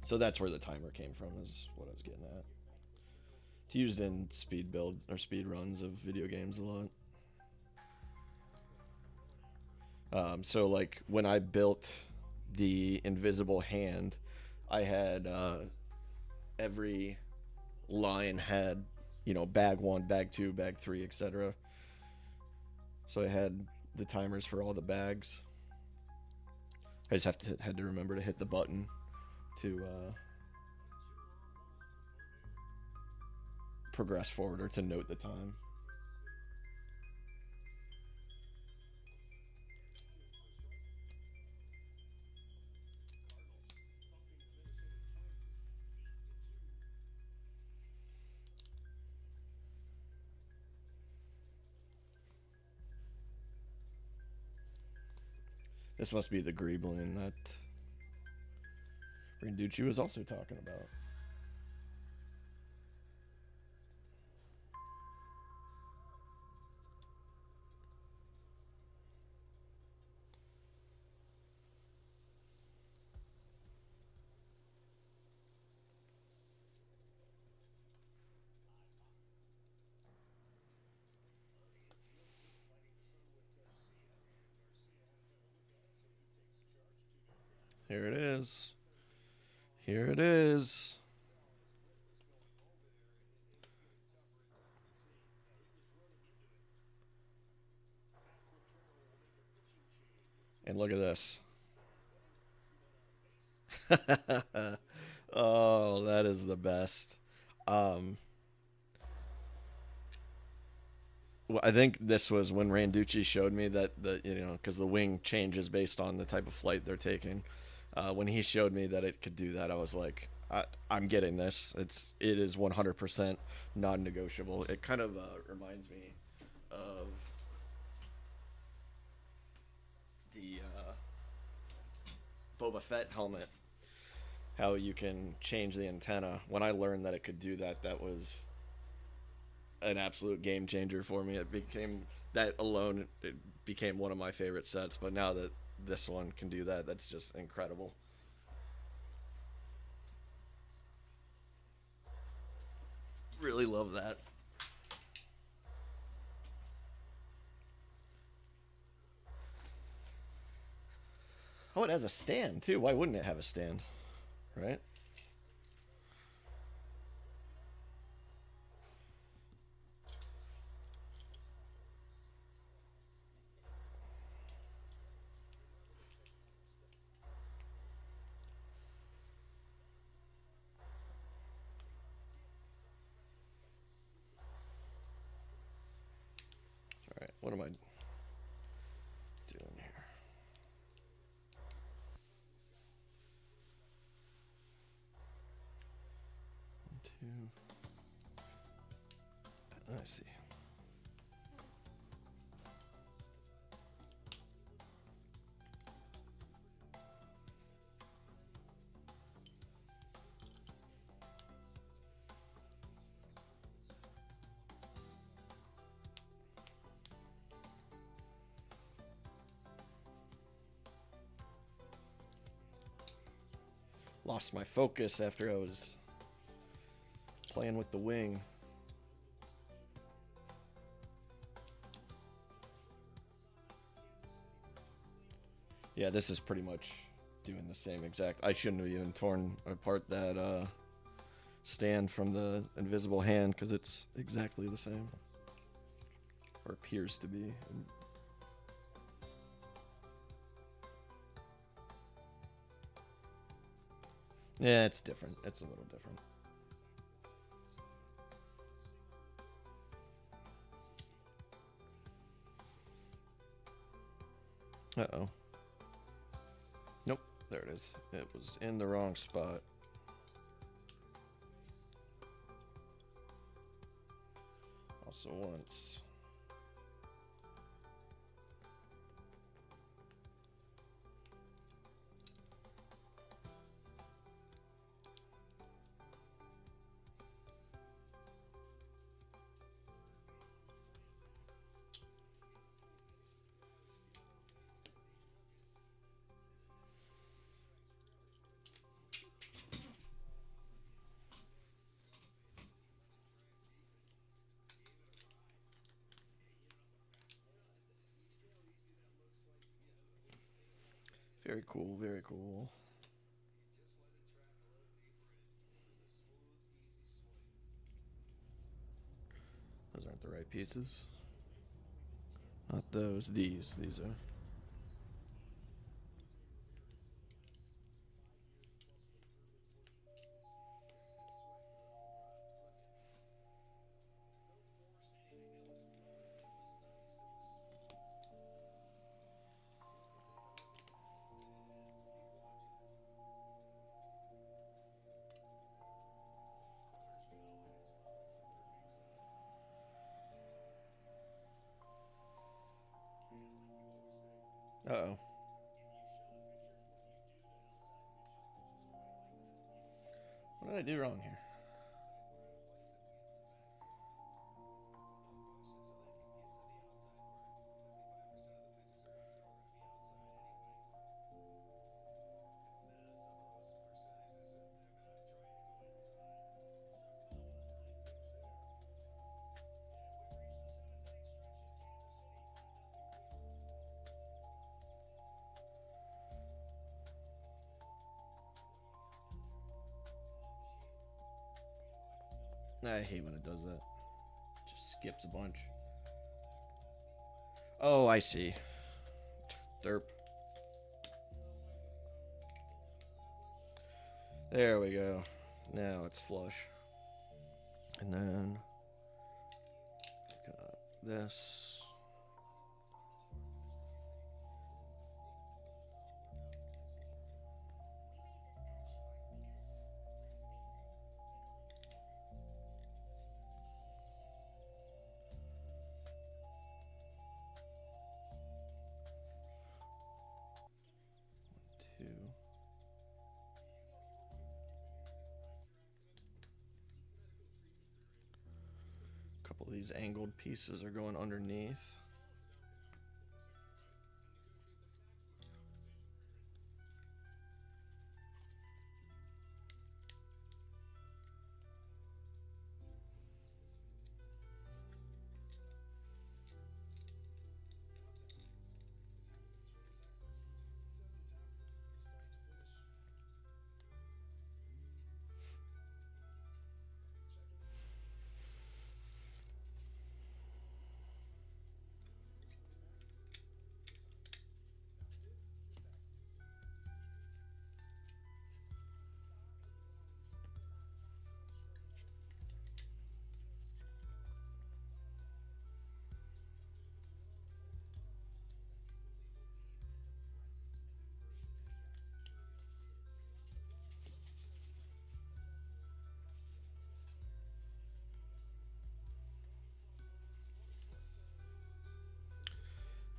So that's where the timer came from, is what I was getting at. It's used in speed builds or speed runs of video games a lot. So like when I built the invisible hand, I had every line had, you know, bag 1, bag 2, bag 3, etc. So I had the timers for all the bags. I just had to remember to hit the button to progress forward or to note the time. This must be the Greeblin that Randucci was also talking about. Here it is. Here it is. And look at this. Oh, that is the best. Well, I think this was when Randucci showed me that because the wing changes based on the type of flight they're taking. When he showed me that it could do that, I was like, I'm getting this. It is 100% non-negotiable. It kind of reminds me of the Boba Fett helmet. How you can change the antenna. When I learned that it could do that, that was an absolute game changer for me. It became that alone. It became one of my favorite sets. But now that this one can do that, that's just incredible. Really love that. Oh, it has a stand too. Why wouldn't it have a stand? Right? All right. What am I doing here? One, two. I see. Lost my focus after I was playing with the wing. Yeah, this is pretty much doing the same exact. I shouldn't have even torn apart stand from the invisible hand because it's exactly the same. Or appears to be. Yeah, it's different. It's a little different. Uh-oh. Nope, there it is. It was in the wrong spot. Also once. Very cool, very cool. Those aren't the right pieces. Not those. These are. Uh-oh. What did I do wrong here? I hate when it does that. Just skips a bunch. Oh, I see. Derp. There we go. Now it's flush. And then got this. Two. A couple of these angled pieces are going underneath.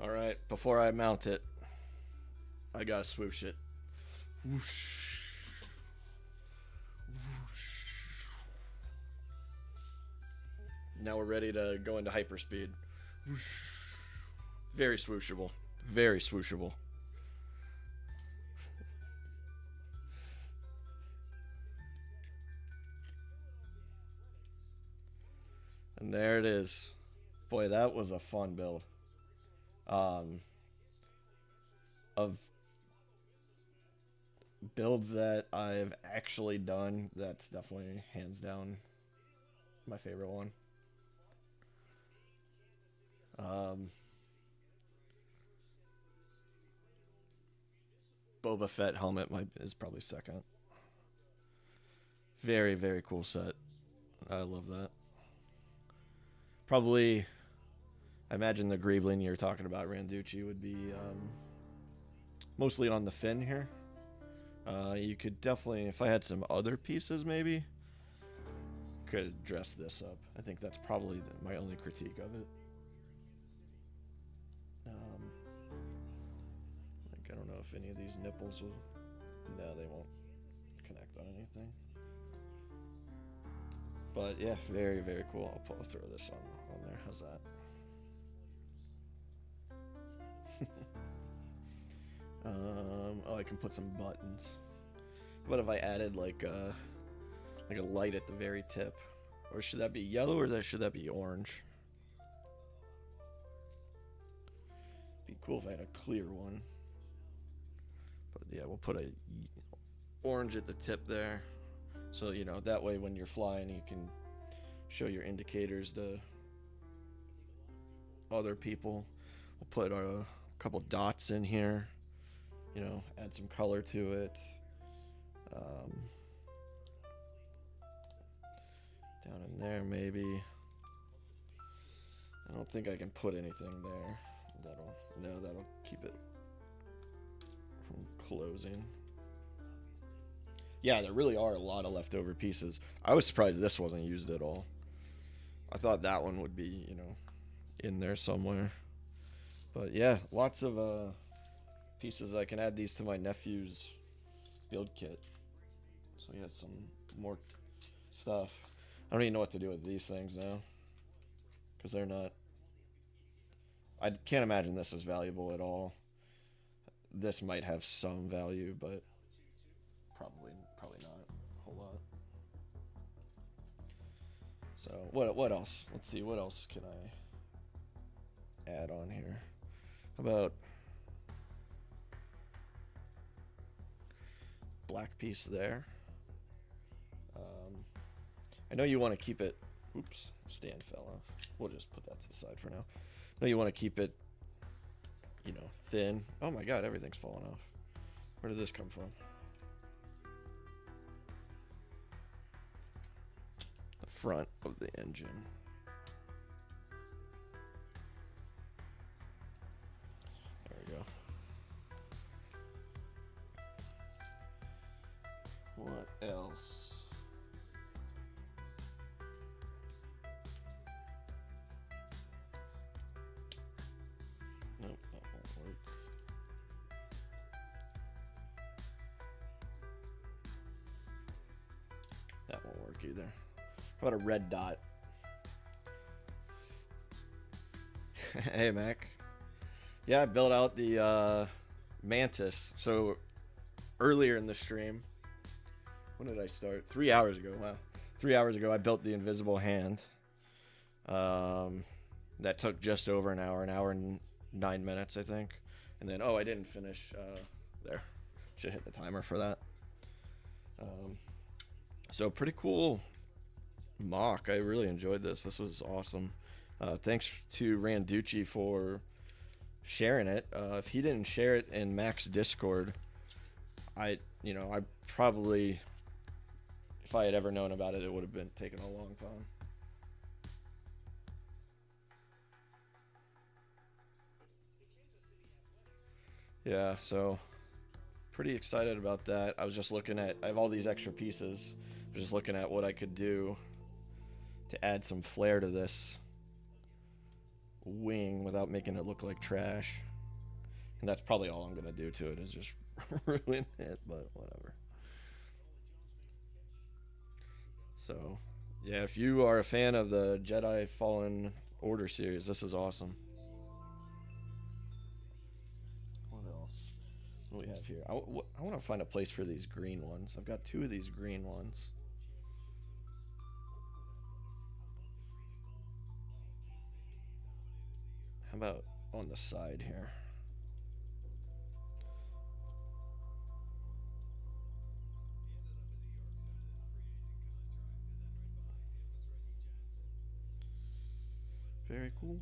All right, before I mount it, I gotta swoosh it. Whoosh. Whoosh. Now we're ready to go into hyperspeed. Whoosh. Very swooshable. Very swooshable. And there it is. Boy, that was a fun build. Um, of builds that I've actually done, that's definitely hands down my favorite one. Um, Boba Fett helmet is probably second. Very, very cool set. I love that. Probably, I imagine the Greebling you're talking about, Randucci, would be mostly on the fin here. You could definitely, if I had some other pieces, maybe could dress this up. I think that's probably my only critique of it. Like I don't know if any of these nipples will. No, they won't connect on anything. But yeah, very very cool. I'll throw this on there. How's that? Oh, I can put some buttons. What if I added like a light at the very tip, or should that be yellow or should that be orange? Be cool if I had a clear one. But yeah, we'll put a orange at the tip there, so you know that way when you're flying you can show your indicators to other people. We'll put a couple dots in here, you know, add some color to it. Um, Down in there maybe. I don't think I can put anything there. That'll keep it from closing. Yeah, there really are a lot of leftover pieces. I was surprised this wasn't used at all. I thought that one would be, you know, in there somewhere. But yeah, lots of pieces. I can add these to my nephew's build kit. So he has some more stuff. I don't even know what to do with these things now. Because they're not. I can't imagine this is valuable at all. This might have some value, but probably not a whole lot. So what else? Let's see, what else can I add on here? How about black piece there? I know you want to keep it. Oops, stand fell off. We'll just put that to the side for now. I know you want to keep it, you know, thin. Oh my God, everything's falling off. Where did this come from? The front of the engine. There we go. What else? Nope, that won't work. That won't work either. How about a red dot? Hey, Mac. Yeah, I built out the Mantis. So earlier in the stream, when did I start? 3 hours ago. Wow. 3 hours ago, I built the invisible hand. That took just over an hour and 9 minutes, I think. And then, oh, I didn't finish. There. Should hit the timer for that. So pretty cool MOC. I really enjoyed this. This was awesome. Thanks to Randucci for sharing it. If he didn't share it in Mac's Discord, I probably, if I had ever known about it, it would have been taken a long time. Yeah, so pretty excited about that. I was just looking at, I have all these extra pieces. I was just looking at what I could do to add some flair to this wing without making it look like trash. And that's probably all I'm going to do to it is just ruin it, but whatever. So, yeah, if you are a fan of the Jedi Fallen Order series, this is awesome. What else? What do we have here? I want to find a place for these green ones. I've got two of these green ones. How about on the side here? Very cool.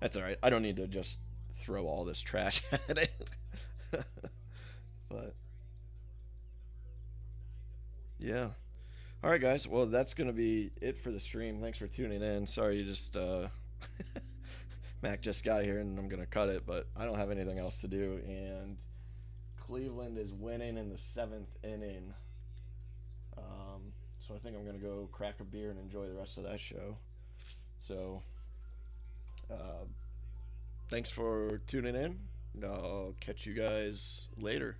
That's all right. I don't need to just throw all this trash at it. But yeah. All right, guys. Well, that's gonna be it for the stream. Thanks for tuning in. Sorry, you just Mac just got here, and I'm gonna cut it, but I don't have anything else to do. And Cleveland is winning in the 7th inning. So I think I'm gonna go crack a beer and enjoy the rest of that show. So thanks for tuning in. I'll catch you guys later.